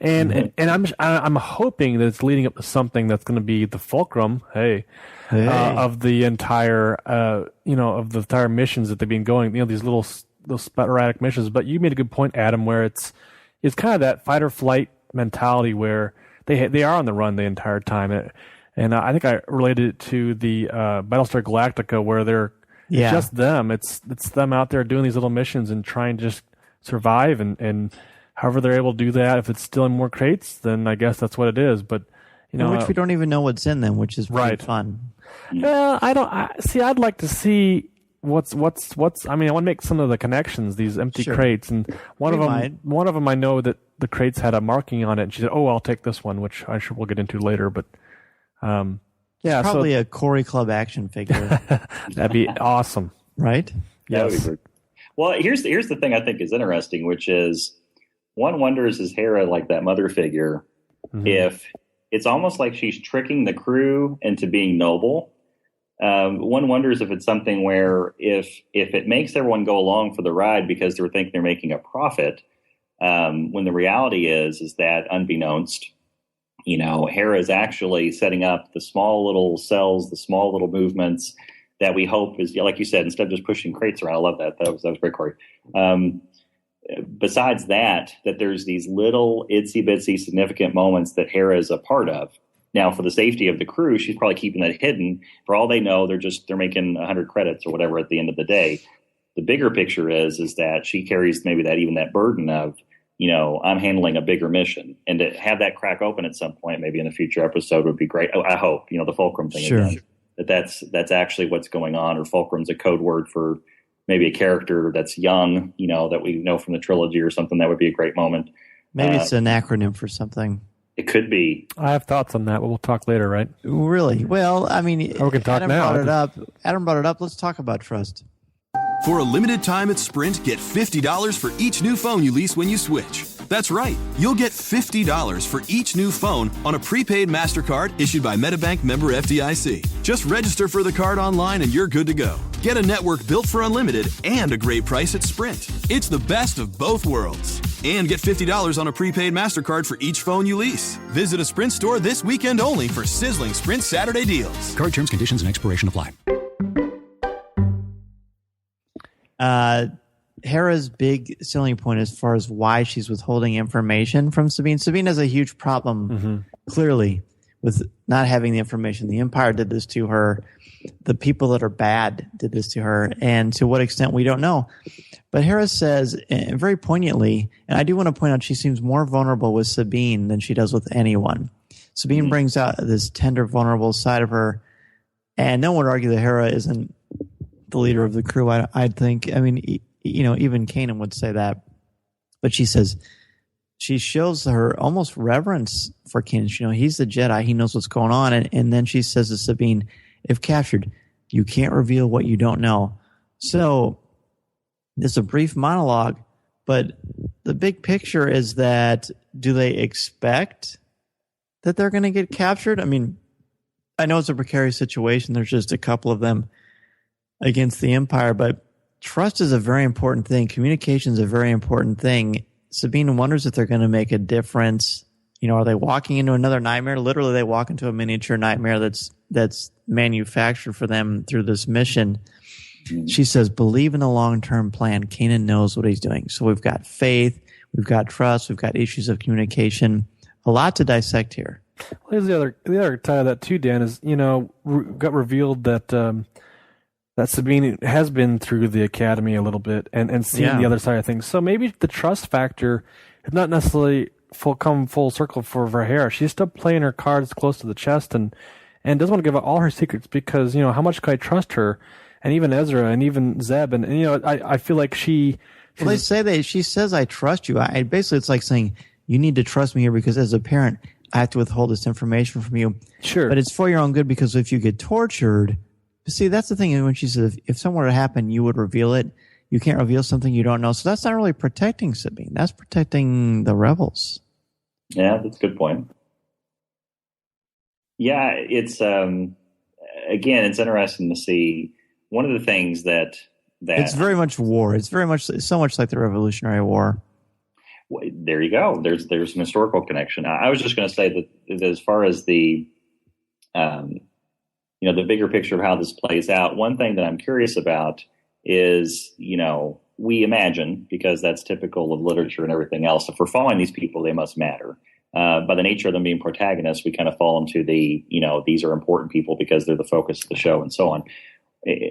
and I'm hoping that it's leading up to something that's going to be the fulcrum, of the entire, of the entire missions that they've been going, these little sporadic missions. But you made a good point, Adam, where it's kind of that fight or flight mentality where they are on the run the entire time. And I think I related it to the Battlestar Galactica, where they're just them. It's them out there doing these little missions and trying to just survive. And however they're able to do that, if it's stealing more crates, then I guess that's what it is. But which we don't even know what's in them, which is pretty fun. Yeah, I'd like to see what's. I want to make some of the connections. These empty crates, and one of them I know that the crates had a marking on it, and she said, "Oh, I'll take this one," which we'll get into later, but. Probably a Corey Club action figure. That'd be awesome, right? Yes. That would be great. Well, here's the thing I think is interesting, which is one wonders, is Hera like that mother figure? Mm-hmm. If it's almost like she's tricking the crew into being noble. One wonders if it's something where if it makes everyone go along for the ride because they think they're making a profit, when the reality is that unbeknownst, Hera is actually setting up the small little cells, the small little movements that we hope is, like you said, instead of just pushing crates around. I love that. That was great, Corey. Besides that there's these little itsy bitsy significant moments that Hera is a part of. Now, for the safety of the crew, she's probably keeping that hidden. For all they know, they're making 100 credits or whatever at the end of the day. The bigger picture is that she carries maybe that burden of, I'm handling a bigger mission, and to have that crack open at some point, maybe in a future episode, would be great. I hope, the fulcrum thing sure. Again, that's actually what's going on, or fulcrum's a code word for maybe a character that's young, that we know from the trilogy or something. That would be a great moment. Maybe it's an acronym for something. It could be. I have thoughts on that, but we'll talk later, right? Really? Well, I mean, we can talk Adam now. Adam brought it up. Let's talk about trust. For a limited time at Sprint, get $50 for each new phone you lease when you switch. That's right. You'll get $50 for each new phone on a prepaid MasterCard issued by MetaBank member FDIC. Just register for the card online and you're good to go. Get a network built for unlimited and a great price at Sprint. It's the best of both worlds. And get $50 on a prepaid MasterCard for each phone you lease. Visit a Sprint store this weekend only for sizzling Sprint Saturday deals. Card terms, conditions, and expiration apply. Hera's big selling point as far as why she's withholding information from Sabine. Sabine has a huge problem, clearly, with not having the information. The Empire did this to her. The people that are bad did this to her. And to what extent, we don't know. But Hera says, very poignantly, and I do want to point out, she seems more vulnerable with Sabine than she does with anyone. Sabine brings out this tender, vulnerable side of her. And no one would argue that Hera isn't the leader of the crew, I'd think. I mean, even Kanan would say that. But she says, she shows her almost reverence for Kanan. He's the Jedi. He knows what's going on. And then she says to Sabine, if captured, you can't reveal what you don't know. So it's a brief monologue, but the big picture is that, do they expect that they're going to get captured? I mean, I know it's a precarious situation. There's just a couple of them against the Empire, but trust is a very important thing. Communication is a very important thing. Sabine wonders if they're going to make a difference. Are they walking into another nightmare? Literally, they walk into a miniature nightmare that's manufactured for them through this mission. She says, believe in the long-term plan. Kanan knows what he's doing. So we've got faith, we've got trust, we've got issues of communication. A lot to dissect here. Well, here's the other side of that too, Dan, is, got revealed that Sabine has been through the academy a little bit and seen the other side of things. So maybe the trust factor is not necessarily come full circle for Hera. She's still playing her cards close to the chest and doesn't want to give out all her secrets because, how much can I trust her? And even Ezra and even Zeb. And I feel like she says, I trust you. Basically, it's like saying, you need to trust me here because as a parent, I have to withhold this information from you. Sure. But it's for your own good because if you get tortured, see, that's the thing. When she says, if something were to happen, you would reveal it. You can't reveal something you don't know. So that's not really protecting Sabine. That's protecting the rebels. Yeah, that's a good point. Yeah, it's, again, it's interesting to see. One of the things that it's very much war. It's so much like the Revolutionary War. There you go. There's an historical connection. I was just going to say that as far as the the bigger picture of how this plays out, one thing that I'm curious about is, we imagine, because that's typical of literature and everything else, if we're following these people, they must matter. By the nature of them being protagonists, we kind of fall into the, these are important people because they're the focus of the show and so on.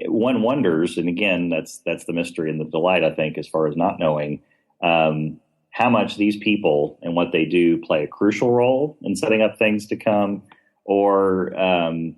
One wonders, and again, that's the mystery and the delight, I think, as far as not knowing, how much these people and what they do play a crucial role in setting up things to come, or, and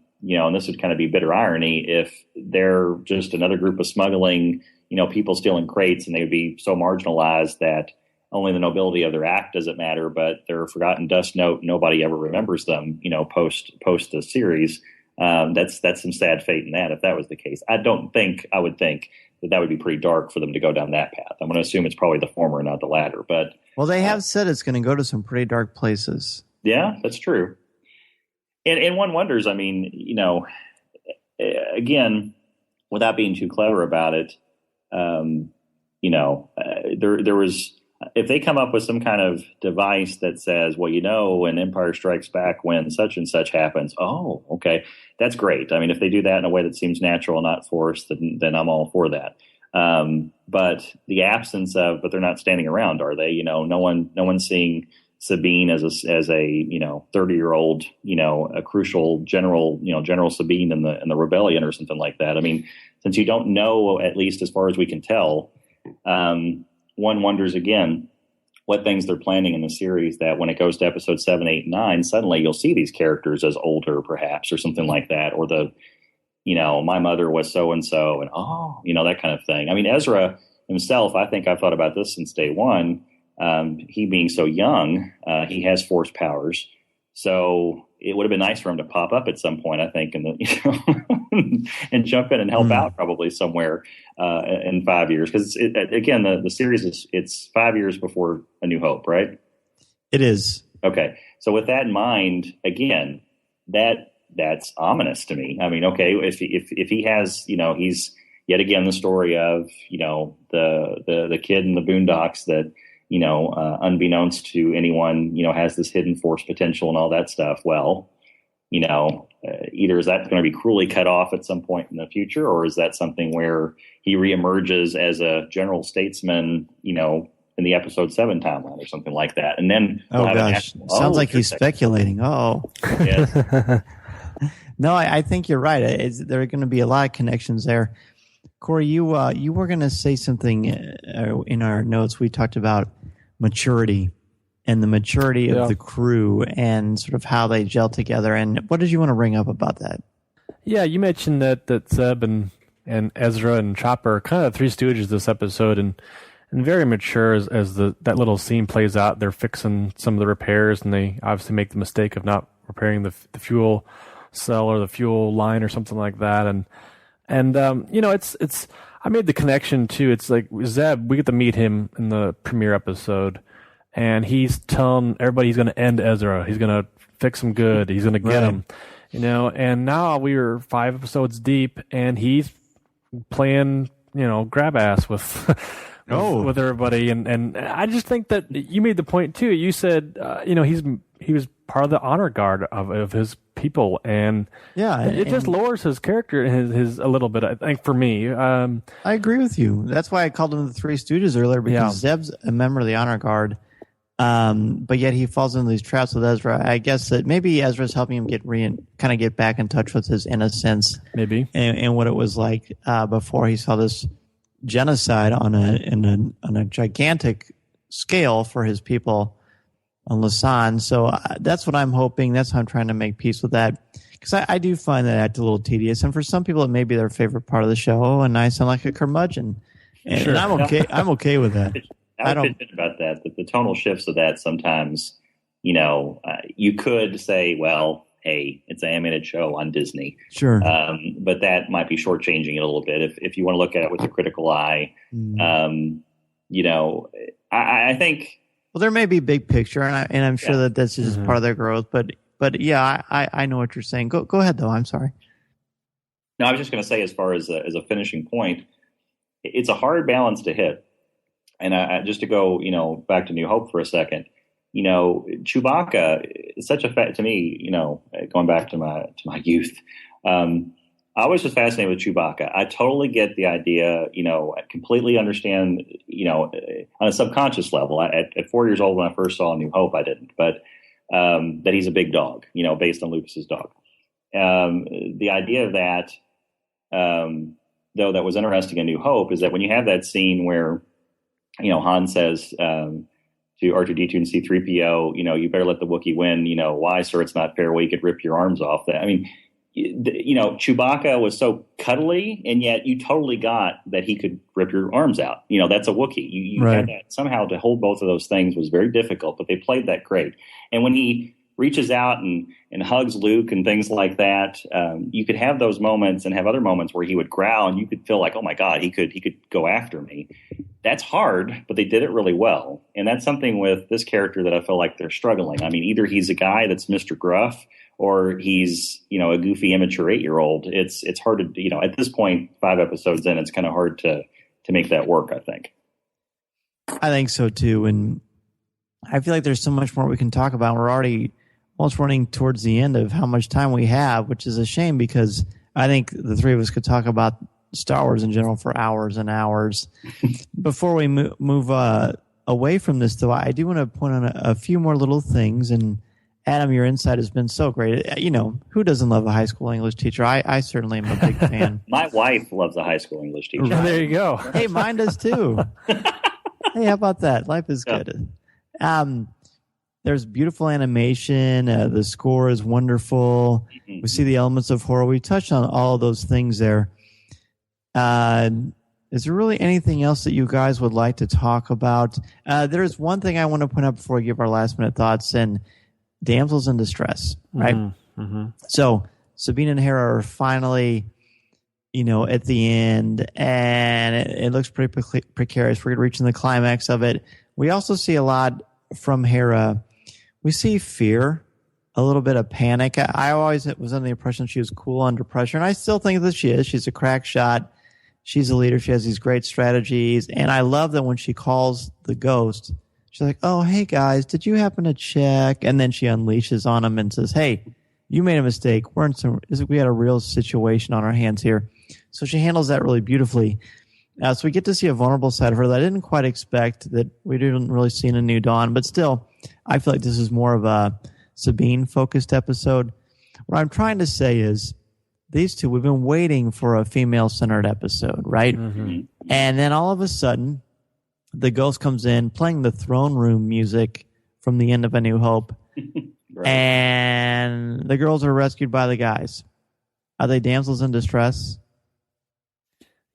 this would kind of be bitter irony, if they're just another group of smuggling, people stealing crates, and they would be so marginalized that only the nobility of their act doesn't matter, but they're a forgotten dust note. Nobody ever remembers them, post the series. That's some sad fate in that, if that was the case. I would think that would be pretty dark for them to go down that path. I'm going to assume it's probably the former, not the latter. But well, they have said it's going to go to some pretty dark places. Yeah, that's true. And one wonders, I mean, again, without being too clever about it, there was, if they come up with some kind of device that says, well, when Empire Strikes Back, when such and such happens, oh, okay, that's great. I mean, if they do that in a way that seems natural, not forced, then I'm all for that. But the absence of, but they're not standing around, are they? No one's seeing Sabine as a 30-year-old, a crucial general, General Sabine in the rebellion or something like that. I mean, since you don't know, at least as far as we can tell, one wonders again what things they're planning in the series, that when it goes to episode 7, 8, 9, suddenly you'll see these characters as older, perhaps, or something like that, or my mother was so and so, and that kind of thing. I mean, Ezra himself, I think I've thought about this since day one. He being so young, he has force powers. So it would have been nice for him to pop up at some point, I think, and jump in and help out probably somewhere in 5 years. Because again, the series it's 5 years before A New Hope, right? It is. Okay, so with that in mind, again, that's ominous to me. I mean, okay, if he has, he's yet again the story of the kid in the boondocks that. Unbeknownst to anyone, has this hidden force potential and all that stuff. Well, either is that going to be cruelly cut off at some point in the future, or is that something where he reemerges as a general statesman, in the episode 7 timeline or something like that? And then, sounds like he's speculating. Oh, yes. No, I think you're right. There are going to be a lot of connections there. Corey, you were going to say something in our notes. We talked about maturity and the maturity of the crew and sort of how they gel together. And what did you want to bring up about that? Yeah, you mentioned that Zeb and Ezra and Chopper are kind of three stooges this episode, and very mature as that little scene plays out. They're fixing some of the repairs, and they obviously make the mistake of not repairing the fuel cell or the fuel line or something like that. And it's I made the connection too. It's like Zeb, we get to meet him in the premiere episode, and he's telling everybody he's going to end Ezra. He's going to fix him good. He's going to get him, and now we are 5 episodes deep, and he's playing, grab ass with everybody. And I just think that you made the point too. You said, he was part of the honor guard of his people, and it just lowers his character his a little bit, I think, for me. I agree with you. That's why I called him the Three Stooges earlier, because Zeb's a member of the honor guard, but yet he falls into these traps with Ezra. I guess that maybe Ezra's helping him get back in touch with his innocence, maybe, and what it was like before he saw this genocide on a gigantic scale for his people on Lasan. So that's what I'm hoping. That's how I'm trying to make peace with that, because I do find that act a little tedious, and for some people it may be their favorite part of the show, and I sound like a curmudgeon, and I'm okay. I'm okay with that. I don't think about that. The tonal shifts of that sometimes, you could say, well, hey, it's an animated show on Disney, sure, but that might be shortchanging it a little bit if you want to look at it with a critical eye. I think. Well, there may be big picture, and I'm sure that this is part of their growth. But yeah, I know what you're saying. Go ahead, though. I'm sorry. No, I was just going to say, as far as a finishing point, it's a hard balance to hit. And just to go, back to New Hope for a second, Chewbacca is such a fact to me. Going back to my youth, I was just fascinated with Chewbacca. I totally get the idea, I completely understand, on a subconscious level. At 4 years old, when I first saw A New Hope, I didn't, but that he's a big dog, based on Lucas's dog. The idea of that, though, that was interesting in New Hope is that when you have that scene where, Han says to R2-D2 and C-3PO, you better let the Wookiee win. Why, sir? It's not fair. Well, you could rip your arms off. Chewbacca was so cuddly, and yet you totally got that he could rip your arms out. That's a Wookiee. You had that somehow to hold both of those things was very difficult, but they played that great. And when he reaches out and hugs Luke and things like that. You could have those moments and have other moments where he would growl and you could feel like, oh my God, he could go after me. That's hard, but they did it really well. And that's something with this character that I feel like they're struggling. I mean, either he's a guy that's Mr. Gruff or he's, a goofy, immature 8-year-old. It's hard to, at this point, 5 episodes in, it's kind of hard to make that work, I think. I think so too. And I feel like there's so much more we can talk about. We're already almost running towards the end of how much time we have, which is a shame because I think the three of us could talk about Star Wars in general for hours and hours. Before we move away from this, though, I do want to point on a few more little things. And Adam, your insight has been so great. Who doesn't love a high school English teacher? I certainly am a big fan. My wife loves a high school English teacher. Right. There you go. Hey, mine does too. Hey, how about that? Life is good. There's beautiful animation. The score is wonderful. We see the elements of horror. We touched on all of those things there. Is there really anything else that you guys would like to talk about? There's one thing I want to point out before we give our last minute thoughts, and damsels in distress, right? Mm-hmm. So Sabine and Hera are finally, at the end, and it looks pretty precarious. We're reaching the climax of it. We also see a lot from Hera. We see fear, a little bit of panic. I always was under the impression she was cool under pressure, and I still think that she is. She's a crack shot. She's a leader. She has these great strategies, and I love that when she calls the ghost, she's like, oh, hey, guys, did you happen to check? And then she unleashes on them and says, hey, you made a mistake. We had a real situation on our hands here. So she handles that really beautifully. So we get to see a vulnerable side of her that I didn't quite expect, that we didn't really see in A New Dawn. But still, I feel like this is more of a Sabine-focused episode. What I'm trying to say is these two, we've been waiting for a female-centered episode, right? Mm-hmm. And then all of a sudden, the ghost comes in playing the throne room music from the end of A New Hope. Right. And the girls are rescued by the guys. Are they damsels in distress?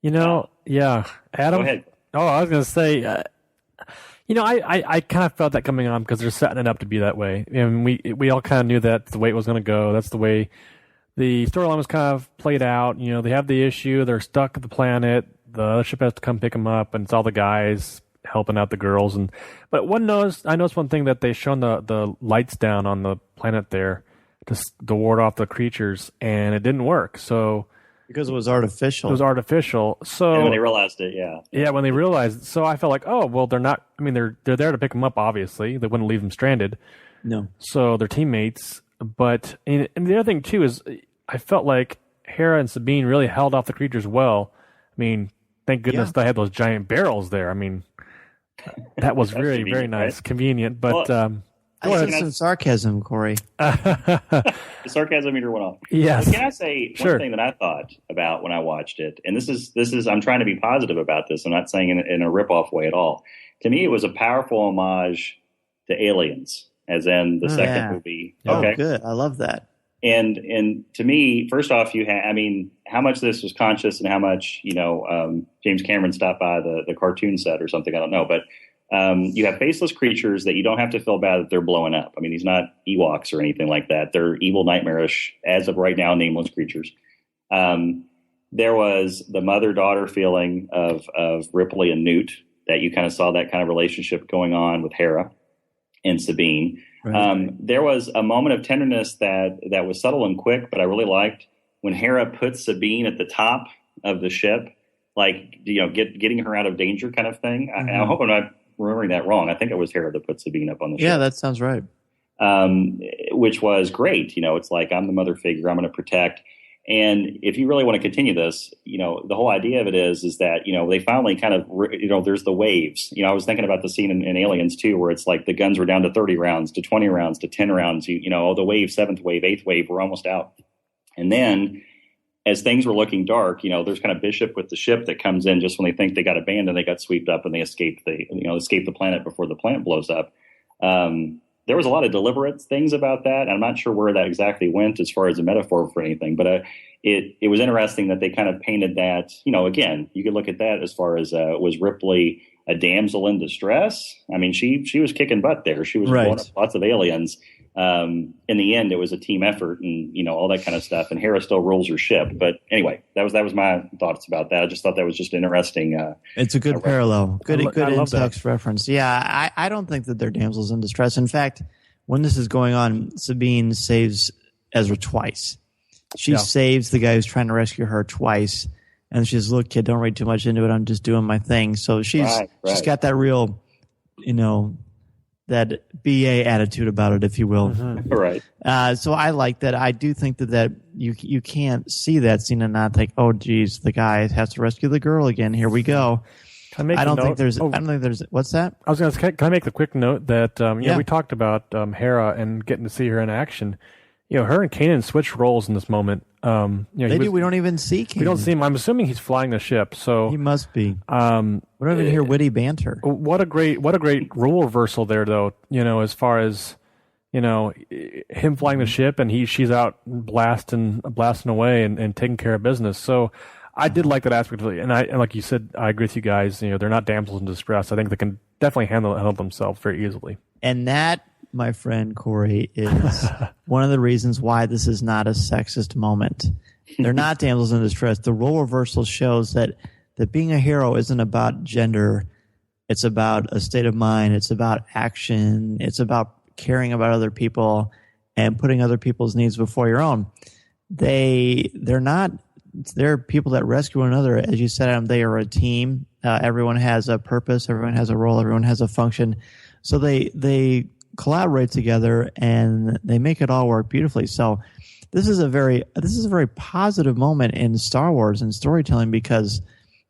Yeah. Adam? Go ahead. Oh, I was going to say, I kind of felt that coming on because they're setting it up to be that way. And we all kind of knew that's the way it was going to go. That's the way the storyline was kind of played out. They have the issue. They're stuck at the planet. The other ship has to come pick them up, and it's all the guys helping out the girls. But I noticed one thing, that they shone the lights down on the planet there to ward off the creatures, and it didn't work. So because it was artificial. So and when they realized it, yeah. Yeah, when they realized it. So I felt like, oh, well, they're not. I mean, they're there to pick them up. Obviously, they wouldn't leave them stranded. No. So they're teammates. But and the other thing too is, I felt like Hera and Sabine really held off the creatures well. I mean, thank goodness they had those giant barrels there. I mean, that was very, very nice, right? Convenient. But I see some sarcasm, Corey. The sarcasm meter went off. Yes. But can I say one thing that I thought about when I watched it? And this is I'm trying to be positive about this. I'm not saying in a rip-off way at all. To me, it was a powerful homage to Aliens, as in the second movie. Okay. Oh, good. I love that. And to me, first off, how much this was conscious and how much, James Cameron stopped by the cartoon set or something, I don't know. But you have faceless creatures that you don't have to feel bad that they're blowing up. I mean, these not Ewoks or anything like that. They're evil, nightmarish, as of right now, nameless creatures. There was the mother-daughter feeling of Ripley and Newt, that you kind of saw that kind of relationship going on with Hera and Sabine. Right. There was a moment of tenderness that was subtle and quick, but I really liked when Hera put Sabine at the top of the ship, like, getting her out of danger kind of thing. Mm-hmm. I hope I'm not remembering that wrong. I think it was Hera that put Sabine up on the ship. Yeah, that sounds right. Which was great. It's like, I'm the mother figure, I'm going to protect. And if you really want to continue this, the whole idea of it is that, they finally kind of, there's the waves. I was thinking about the scene in Aliens too, where it's like the guns were down to 30 rounds, to 20 rounds, to 10 rounds. The wave, 7th wave, 8th wave, we're almost out. And then as things were looking dark, there's kind of Bishop with the ship that comes in just when they think they got abandoned, they got swept up and they escaped the planet before the planet blows up. There was a lot of deliberate things about that. I'm not sure where that exactly went as far as a metaphor for anything, but it was interesting that they kind of painted that, again, you could look at that as far as, was Ripley a damsel in distress? I mean, she was kicking butt there. She was blowing up lots of aliens. in the end, it was a team effort and, all that kind of stuff. And Hera still rules her ship. But anyway, that was my thoughts about that. I just thought that was just interesting. It's a good parallel. Good in-text that. reference. Yeah, I don't think that they're damsels in distress. In fact, when this is going on, Sabine saves Ezra twice. She saves the guy who's trying to rescue her twice. And she says, look, kid, don't read too much into it. I'm just doing my thing. So she's got that real, that BA attitude about it, if you will. Mm-hmm. Right. So I like that. I do think that you can't see that scene and not think, oh, geez, the guy has to rescue the girl again. Here we go. I don't think there's. What's that? I was going to say, can I make the quick note that we talked about Hera and getting to see her in action. Her and Kanan switch roles in this moment. We don't even see Kanan. We don't see him. I'm assuming he's flying the ship, so he must be. We don't even hear witty banter. What a great role reversal there, though. As far as him flying the ship and she's out blasting away and taking care of business. So I did like that aspect of it, and like you said, I agree with you guys. They're not damsels in distress. I think they can definitely handle themselves very easily. And that, my friend Corey, is one of the reasons why this is not a sexist moment. They're not damsels in distress. The role reversal shows that being a hero isn't about gender. It's about a state of mind. It's about action. It's about caring about other people and putting other people's needs before your own. They're people that rescue one another. As you said, Adam, they are a team. Everyone has a purpose. Everyone has a role. Everyone has a function. So they collaborate together and they make it all work beautifully. So this is a very positive moment in Star Wars and storytelling, because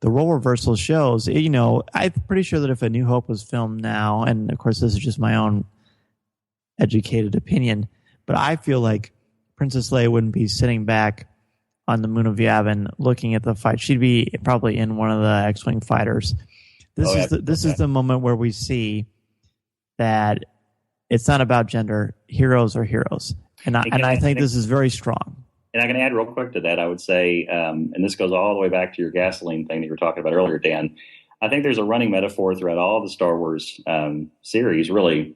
the role reversal shows, I'm pretty sure that if A New Hope was filmed now, and of course this is just my own educated opinion, but I feel like Princess Leia wouldn't be sitting back on the moon of Yavin looking at the fight. She'd be probably in one of the X-Wing fighters. This is the moment where we see that it's not about gender. Heroes are heroes. And I think this is very strong. And I can add real quick to that. I would say, and this goes all the way back to your gasoline thing that you were talking about earlier, Dan. I think there's a running metaphor throughout all the Star Wars series, really,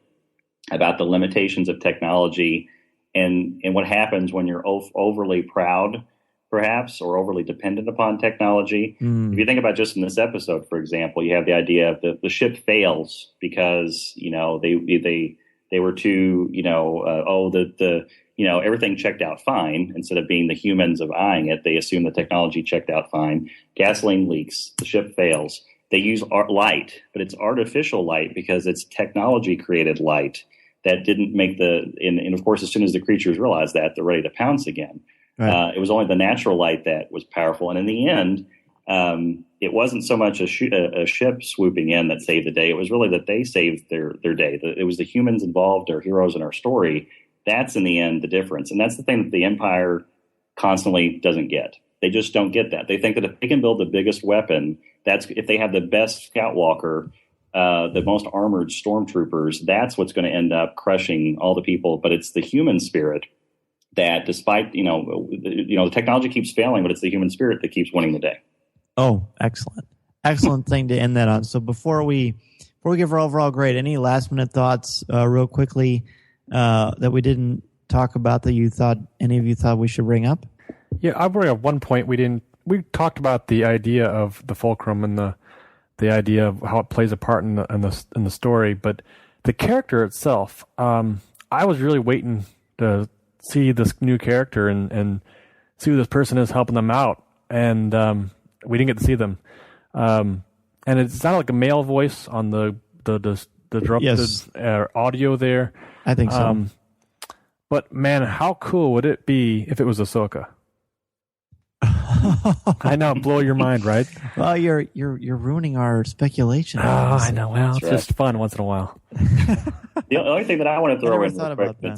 about the limitations of technology and what happens when you're overly proud, perhaps, or overly dependent upon technology. If you think about just in this episode, for example, you have the idea of the ship fails because, they were too, everything checked out fine. Instead of being the humans of eyeing it, they assume the technology checked out fine. Gasoline leaks, the ship fails. They use light, but it's artificial light because it's technology created light that didn't make and of course, as soon as the creatures realize that, they're ready to pounce again. Right. It was only the natural light that was powerful. And in the end, it wasn't so much a ship swooping in that saved the day. It was really that they saved their day. It was the humans involved, our heroes in our story. That's in the end the difference. And that's the thing that the Empire constantly doesn't get. They just don't get that. They think that if they can build the biggest weapon, if they have the best scout walker, the most armored stormtroopers, that's what's going to end up crushing all the people. But it's the human spirit that, despite the technology keeps failing, but it's the human spirit that keeps winning the day. Oh, excellent thing to end that on. So before we give our overall grade, any last minute thoughts, real quickly, that we didn't talk about that any of you thought we should bring up? Yeah, I bring up one point we talked about the idea of the fulcrum and the idea of how it plays a part in the story, but the character itself, I was really waiting to see this new character and see who this person is helping them out, and we didn't get to see them. And it sounded like a male voice on the audio there. I think so. But man, how cool would it be if it was Ahsoka? I know, blow your mind, right? Well, you're ruining our speculation. Oh, I know. Well, it's just fun once in a while. The only thing that I want to throw in real quick,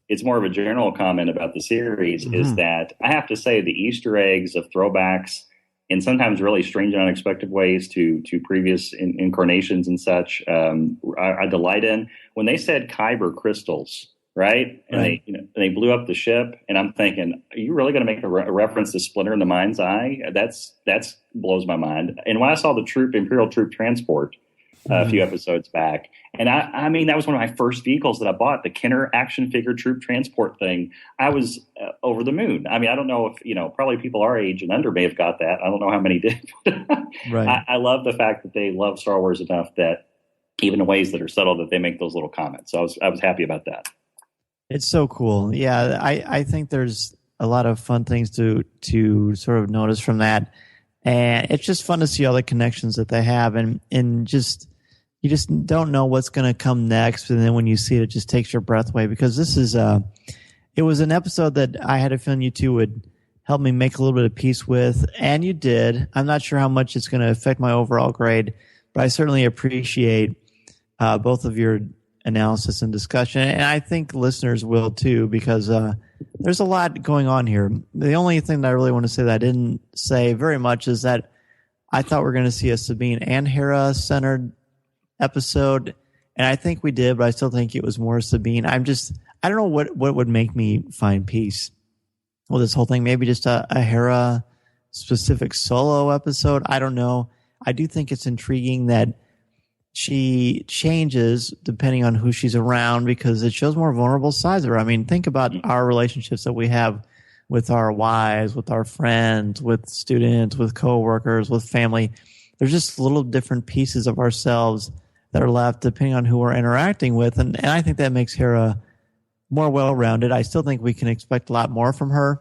it's more of a general comment about the series, is that I have to say the Easter eggs of throwbacks in sometimes really strange and unexpected ways to previous incarnations and such, I delight in. When they said Kyber crystals, right? And they blew up the ship, and I'm thinking, are you really going to make a reference to Splinter in the Mind's Eye? That's blows my mind. And when I saw the Imperial troop transport, a few episodes back. And I mean, that was one of my first vehicles that I bought, the Kenner action figure troop transport thing. I was over the moon. I mean, I don't know if, probably people our age and under may have got that. I don't know how many did. Right. I love the fact that they love Star Wars enough that even in ways that are subtle, that they make those little comments. So I was happy about that. It's so cool. Yeah, I think there's a lot of fun things to sort of notice from that. And it's just fun to see all the connections that they have, and just you just don't know what's going to come next, and then when you see it, it just takes your breath away, because this is it was an episode that I had a feeling you two would help me make a little bit of peace with, and you did. I'm not sure how much it's going to affect my overall grade, but I certainly appreciate both of your analysis and discussion, and I think listeners will too, because there's a lot going on here. The only thing that I really want to say that I didn't say very much is that I thought we were going to see a Sabine and Hera centered episode, and I think we did, but I still think it was more Sabine. I don't know what would make me find peace with this whole thing. Maybe just a Hera specific solo episode. I don't know. I do think it's intriguing that she changes depending on who she's around, because it shows more vulnerable sides of her. I mean, think about our relationships that we have with our wives, with our friends, with students, with coworkers, with family. There's just little different pieces of ourselves that are left depending on who we're interacting with. And I think that makes Hera more well-rounded. I still think we can expect a lot more from her.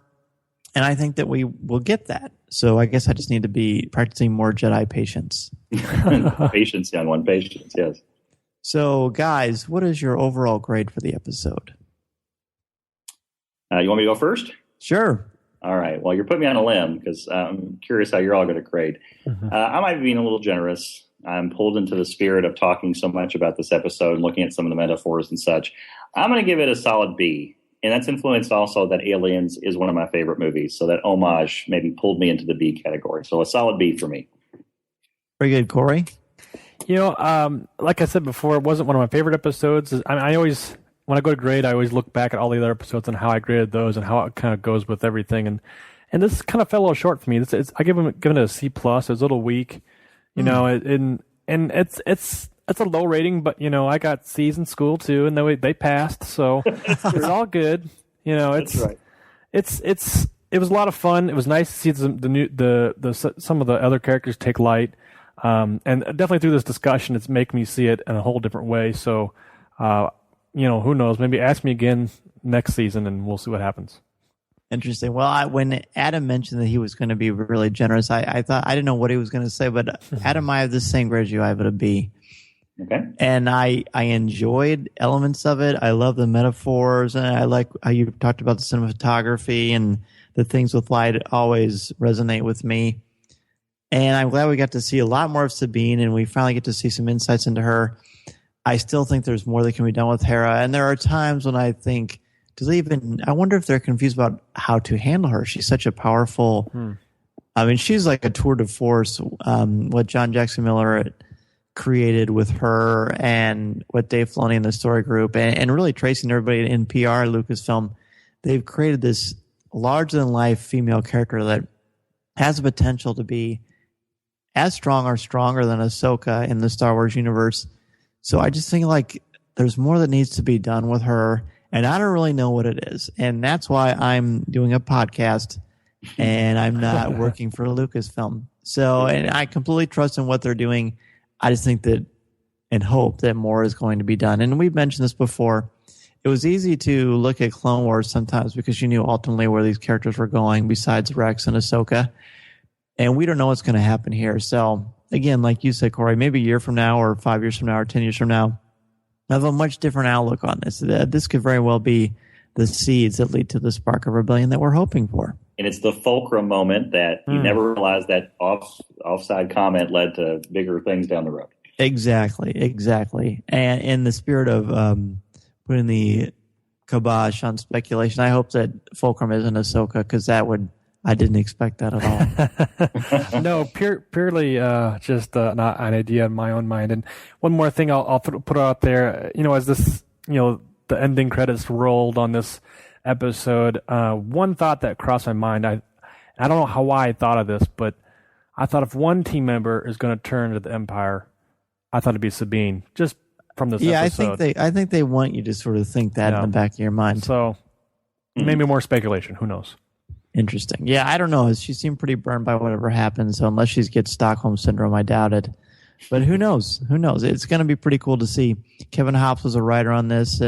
And I think that we will get that. So I guess I just need to be practicing more Jedi patience. Patience, young one. Patience, yes. So, guys, what is your overall grade for the episode? You want me to go first? Sure. All right. Well, you're putting me on a limb because I'm curious how you're all going to grade. I might be being a little generous. I'm pulled into the spirit of talking so much about this episode and looking at some of the metaphors and such. I'm going to give it a solid B. And that's influenced also that Aliens is one of my favorite movies. So that homage maybe pulled me into the B category. So a solid B for me. Very good, Corey. Like I said before, it wasn't one of my favorite episodes. I always, when I go to grade, I always look back at all the other episodes and how I graded those and how it kind of goes with everything. And this kind of fell a little short for me. I given it a C+. It was a little weak, and it's a low rating, but I got C's in school too, and they passed, so it's all good. It's That's right. It was a lot of fun. It was nice to see some of the other characters take light, and definitely through this discussion, it's making me see it in a whole different way. So, who knows? Maybe ask me again next season, and we'll see what happens. Interesting. Well, when Adam mentioned that he was going to be really generous, I thought I didn't know what he was going to say, but Adam, I have the same grade as you. I have it a B. Okay. And I enjoyed elements of it. I love the metaphors, and I like how you talked about the cinematography, and the things with light always resonate with me. And I'm glad we got to see a lot more of Sabine, and we finally get to see some insights into her. I still think there's more that can be done with Hera, and there are times when I think, I wonder if they're confused about how to handle her. She's such a powerful, I mean, she's like a tour de force, what John Jackson Miller created with her and what Dave Filoni and the story group and really tracing everybody in PR Lucasfilm. They've created this larger-than-life female character that has the potential to be as strong or stronger than Ahsoka in the Star Wars universe. So I just think there's more that needs to be done with her, and I don't really know what it is. And that's why I'm doing a podcast and I'm not working for Lucasfilm. So, and I completely trust in what they're doing. I just think that and hope that more is going to be done. And we've mentioned this before. It was easy to look at Clone Wars sometimes because you knew ultimately where these characters were going besides Rex and Ahsoka. And we don't know what's going to happen here. So, again, like you said, Corey, maybe a year from now or 5 years from now or 10 years from now, I have a much different outlook on this. This could very well be the seeds that lead to the spark of rebellion that we're hoping for. And it's the fulcrum moment that you never realized that offside comment led to bigger things down the road. Exactly. And in the spirit of putting the kibosh on speculation, I hope that fulcrum isn't Ahsoka, because I didn't expect that at all. No, purely just not an idea in my own mind. And one more thing I'll put out there, as this, the ending credits rolled on this episode, one thought that crossed my mind, I don't know why I thought of this, but I thought if one team member is going to turn to the Empire, I thought it'd be Sabine, just from this Yeah, episode. I think they want you to sort of think that in the back of your mind. So maybe more speculation. Who knows? Interesting. Yeah, I don't know. She seemed pretty burned by whatever happened. So unless she gets Stockholm syndrome, I doubt it. But who knows? Who knows? It's going to be pretty cool to see. Kevin Hobbs was a writer on this.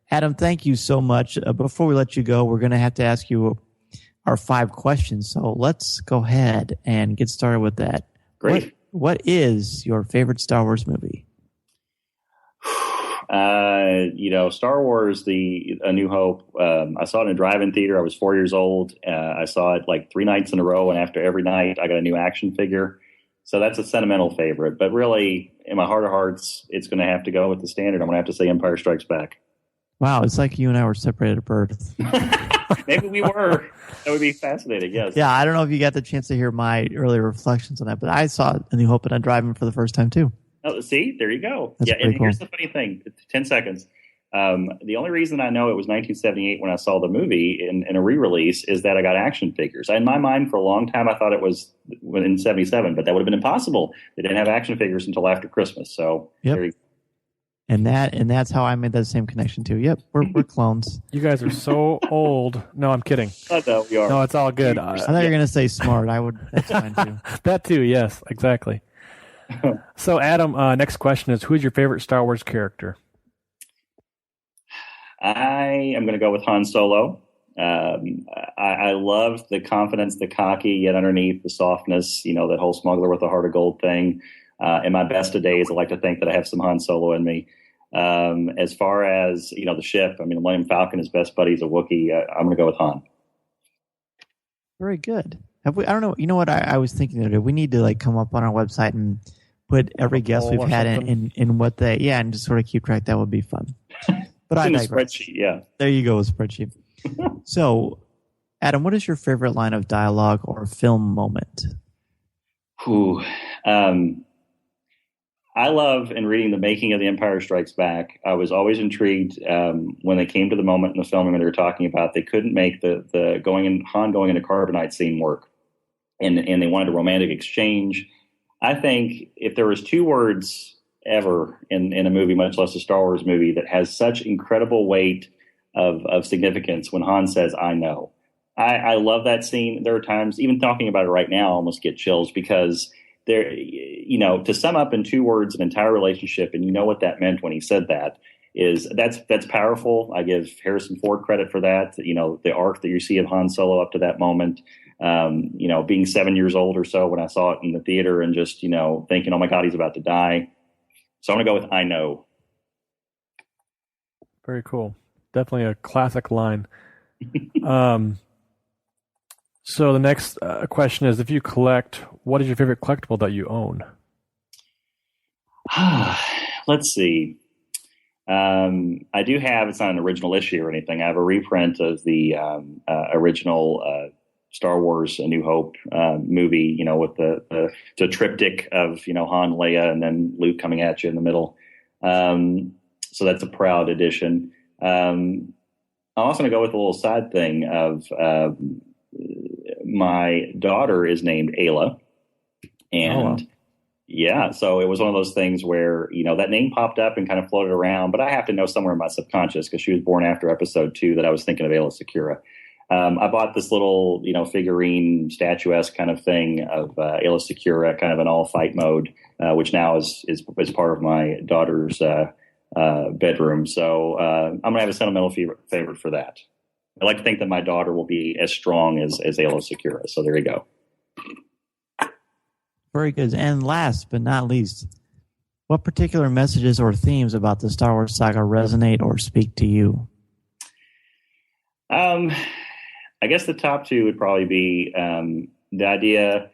Adam, thank you so much. Before we let you go, we're going to have to ask you our 5 questions. So let's go ahead and get started with that. Great. What is your favorite Star Wars movie? Star Wars, A New Hope. I saw it in a drive-in theater. I was 4 years old. I saw it like 3 nights in a row, and after every night, I got a new action figure. So that's a sentimental favorite. But really, in my heart of hearts, it's going to have to go with the standard. I'm going to have to say Empire Strikes Back. Wow, it's like you and I were separated at birth. Maybe we were. That would be fascinating, yes. Yeah, I don't know if you got the chance to hear my earlier reflections on that, but I saw A New Hope and I'm driving for the first time too. Oh, see, there you go. That's and cool. Here's the funny thing, 10 seconds. The only reason I know it was 1978 when I saw the movie in a re-release is that I got action figures. In my mind, for a long time, I thought it was in 77, but that would have been impossible. They didn't have action figures until after Christmas. So there you go. And that's how I made that same connection too. Yep, we're clones. You guys are so old. No, I'm kidding. No, we are. No, it's all good. I thought you were going to say smart. That's fine too. That too, yes, exactly. So, Adam, next question is, who's your favorite Star Wars character? I am going to go with Han Solo. I love the confidence, the cocky, yet underneath the softness, that whole smuggler with a heart of gold thing. In my best of days, I like to think that I have some Han Solo in me. As far as, the ship, Millennium Falcon is best buddies, a Wookiee. I'm going to go with Han. Very good. I don't know. You know what I was thinking today? We need to come up on our website and put every guest we've had in what and just sort of keep track. That would be fun. But it's I in the digress. spreadsheet, yeah. There you go, a spreadsheet. So, Adam, what is your favorite line of dialogue or film moment? I love, in reading the making of The Empire Strikes Back, I was always intrigued when they came to the moment in the film when they were talking about they couldn't make the Han going into carbonite scene work, and they wanted a romantic exchange. I think if there was 2 words ever in a movie, much less a Star Wars movie, that has such incredible weight of significance when Han says, "I know." I love that scene. There are times, even talking about it right now, I almost get chills because there, to sum up in 2 words an entire relationship, and what that meant when he said that's powerful. I give Harrison Ford credit for that. The arc that you see of Han Solo up to that moment, being 7 years old or so when I saw it in the theater and just, thinking, oh my God, he's about to die. So I'm going to go with I know. Very cool. Definitely a classic line. So the next question is, if you collect, what is your favorite collectible that you own? Let's see. I do have, it's not an original issue or anything. I have a reprint of the original Star Wars A New Hope movie, with the triptych of, Han, Leia, and then Luke coming at you in the middle. So that's a proud addition. I'm also going to go with a little side thing of my daughter is named Ayla. And yeah, so it was one of those things where, that name popped up and kind of floated around, but I have to know somewhere in my subconscious because she was born after episode 2 that I was thinking of Ayla Secura. I bought this little, figurine statuesque kind of thing of Ayla Secura, kind of an all fight mode, which now is part of my daughter's bedroom. So I'm going to have a sentimental favorite for that. I like to think that my daughter will be as strong as Ayla Secura. So there you go. Very good. And last but not least, what particular messages or themes about the Star Wars saga resonate or speak to you? I guess the top 2 would probably be the idea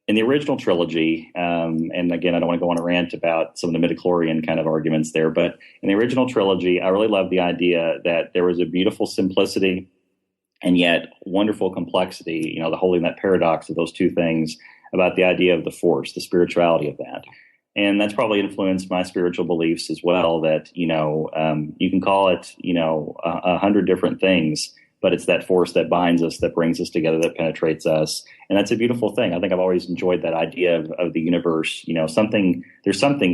in the original trilogy, and again, I don't want to go on a rant about some of the midichlorian kind of arguments there, but in the original trilogy, I really loved the idea that there was a beautiful simplicity and yet wonderful complexity, the holding that paradox of those 2 things about the idea of the Force, the spirituality of that. And that's probably influenced my spiritual beliefs as well, that, you can call it, 100 different things, but it's that force that binds us, that brings us together, that penetrates us. And that's a beautiful thing. I think I've always enjoyed that idea of the universe. There's something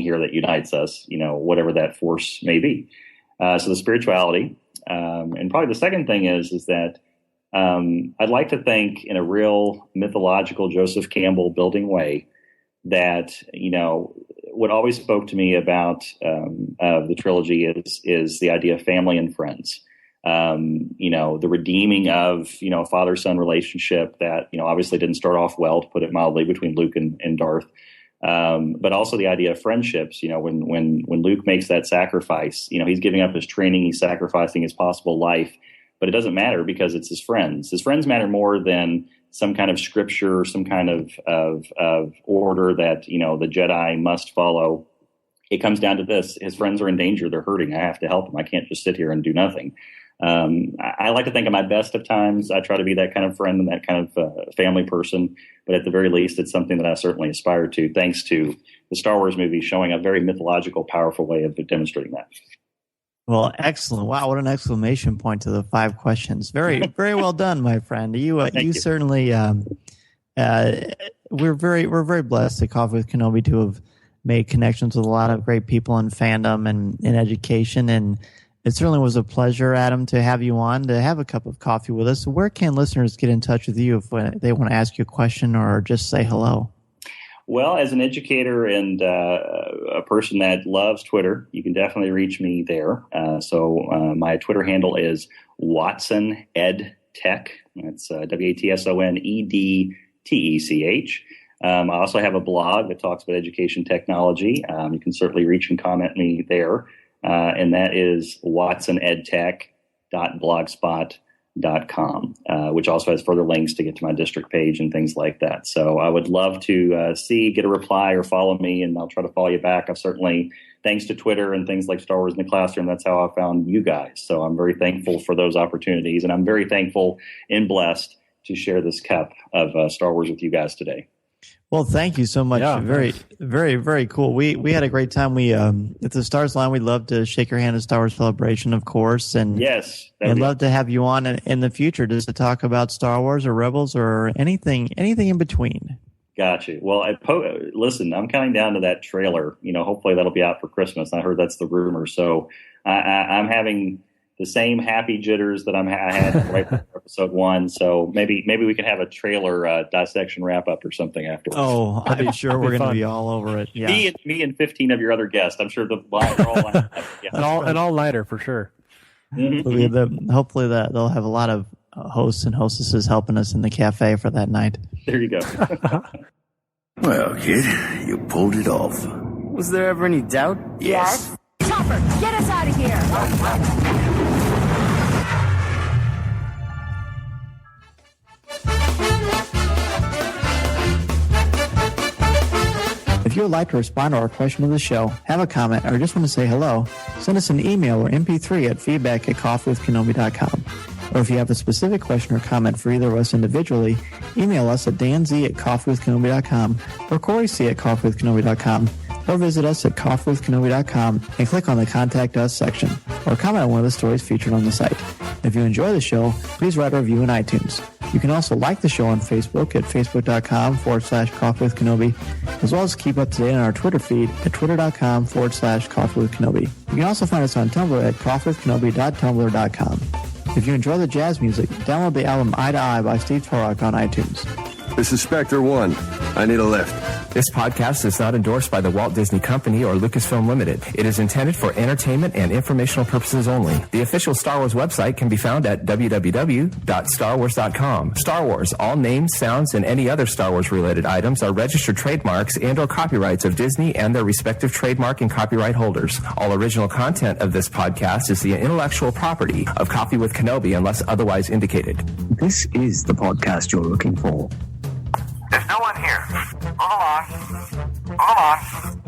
here that unites us, whatever that force may be. So the spirituality. And probably the second thing is that I'd like to think in a real mythological Joseph Campbell building way that, what always spoke to me about the trilogy is the idea of family and friends. The redeeming of, father-son relationship that, obviously didn't start off well, to put it mildly, between Luke and Darth. But also the idea of friendships, when Luke makes that sacrifice, he's giving up his training, he's sacrificing his possible life, but it doesn't matter because it's his friends. His friends matter more than some kind of scripture, some kind of order that, the Jedi must follow. It comes down to this: his friends are in danger. They're hurting. I have to help them. I can't just sit here and do nothing. I like to think at my best of times, I try to be that kind of friend and that kind of family person. But at the very least, it's something that I certainly aspire to, thanks to the Star Wars movie showing a very mythological, powerful way of demonstrating that. Well, excellent. Wow, what an exclamation point to the 5 questions. Very, very well done, my friend. You certainly, we're very blessed at Coffee with Kenobi to have made connections with a lot of great people in fandom and in education. And it certainly was a pleasure, Adam, to have you on, to have a cup of coffee with us. Where can listeners get in touch with you if they want to ask you a question or just say hello? Well, as an educator and a person that loves Twitter, you can definitely reach me there. So my Twitter handle is Watson Ed Tech. That's WATSONEDTECH. I also have a blog that talks about education technology. You can certainly reach and comment me there. And that is watsonedtech.blogspot.com, which also has further links to get to my district page and things like that. So I would love to get a reply or follow me, and I'll try to follow you back. I've certainly, thanks to Twitter and things like Star Wars in the Classroom, that's how I found you guys. So I'm very thankful for those opportunities, and I'm very thankful and blessed to share this cup of Star Wars with you guys today. Well, thank you so much. Yeah, very, very, very cool. We had a great time. We at the Stars Line, we'd love to shake your hand at Star Wars Celebration, of course, and yes, I'd love to have you on in the future just to talk about Star Wars or Rebels or anything in between. Gotcha. Well, listen, I'm counting down to that trailer. Hopefully that'll be out for Christmas. I heard that's the rumor. So I'm having the same happy jitters that I had right before episode 1. So maybe we can have a trailer dissection wrap up or something afterwards. Oh, I'm sure we're going to be all over it. Yeah. Me and 15 of your other guests. I'm sure the line are all lined up. Yeah. An all-nighter for sure. Mm-hmm. Hopefully they'll have a lot of hosts and hostesses helping us in the cafe for that night. There you go. Well, kid, you pulled it off. Was there ever any doubt? Yes. Chopper, get us out of here! If you would like to respond to our question of the show, have a comment, or just want to say hello, send us an email or MP3 at feedback@coffeewithkenobi.com. Or if you have a specific question or comment for either of us individually, email us at danz@coffeewithkenobi.com or coryc@coffeewithkenobi.com, or visit us at coffeewithkenobi.com and click on the Contact Us section, or comment on one of the stories featured on the site. If you enjoy the show, please write a review in iTunes. You can also like the show on Facebook at facebook.com/coffeewithkenobi, as well as keep up to date on our Twitter feed at twitter.com/coffeewithkenobi. You can also find us on Tumblr at coffeewithkenobi.tumblr.com. If you enjoy the jazz music, download the album Eye to Eye by Steve Torok on iTunes. This is Spectre 1. I need a lift. This podcast is not endorsed by the Walt Disney Company or Lucasfilm Limited. It is intended for entertainment and informational purposes only. The official Star Wars website can be found at www.starwars.com. Star Wars, all names, sounds, and any other Star Wars-related items are registered trademarks and or copyrights of Disney and their respective trademark and copyright holders. All original content of this podcast is the intellectual property of Coffee with Kenobi unless otherwise indicated. This is the podcast you're looking for. There's no one here. Hold on.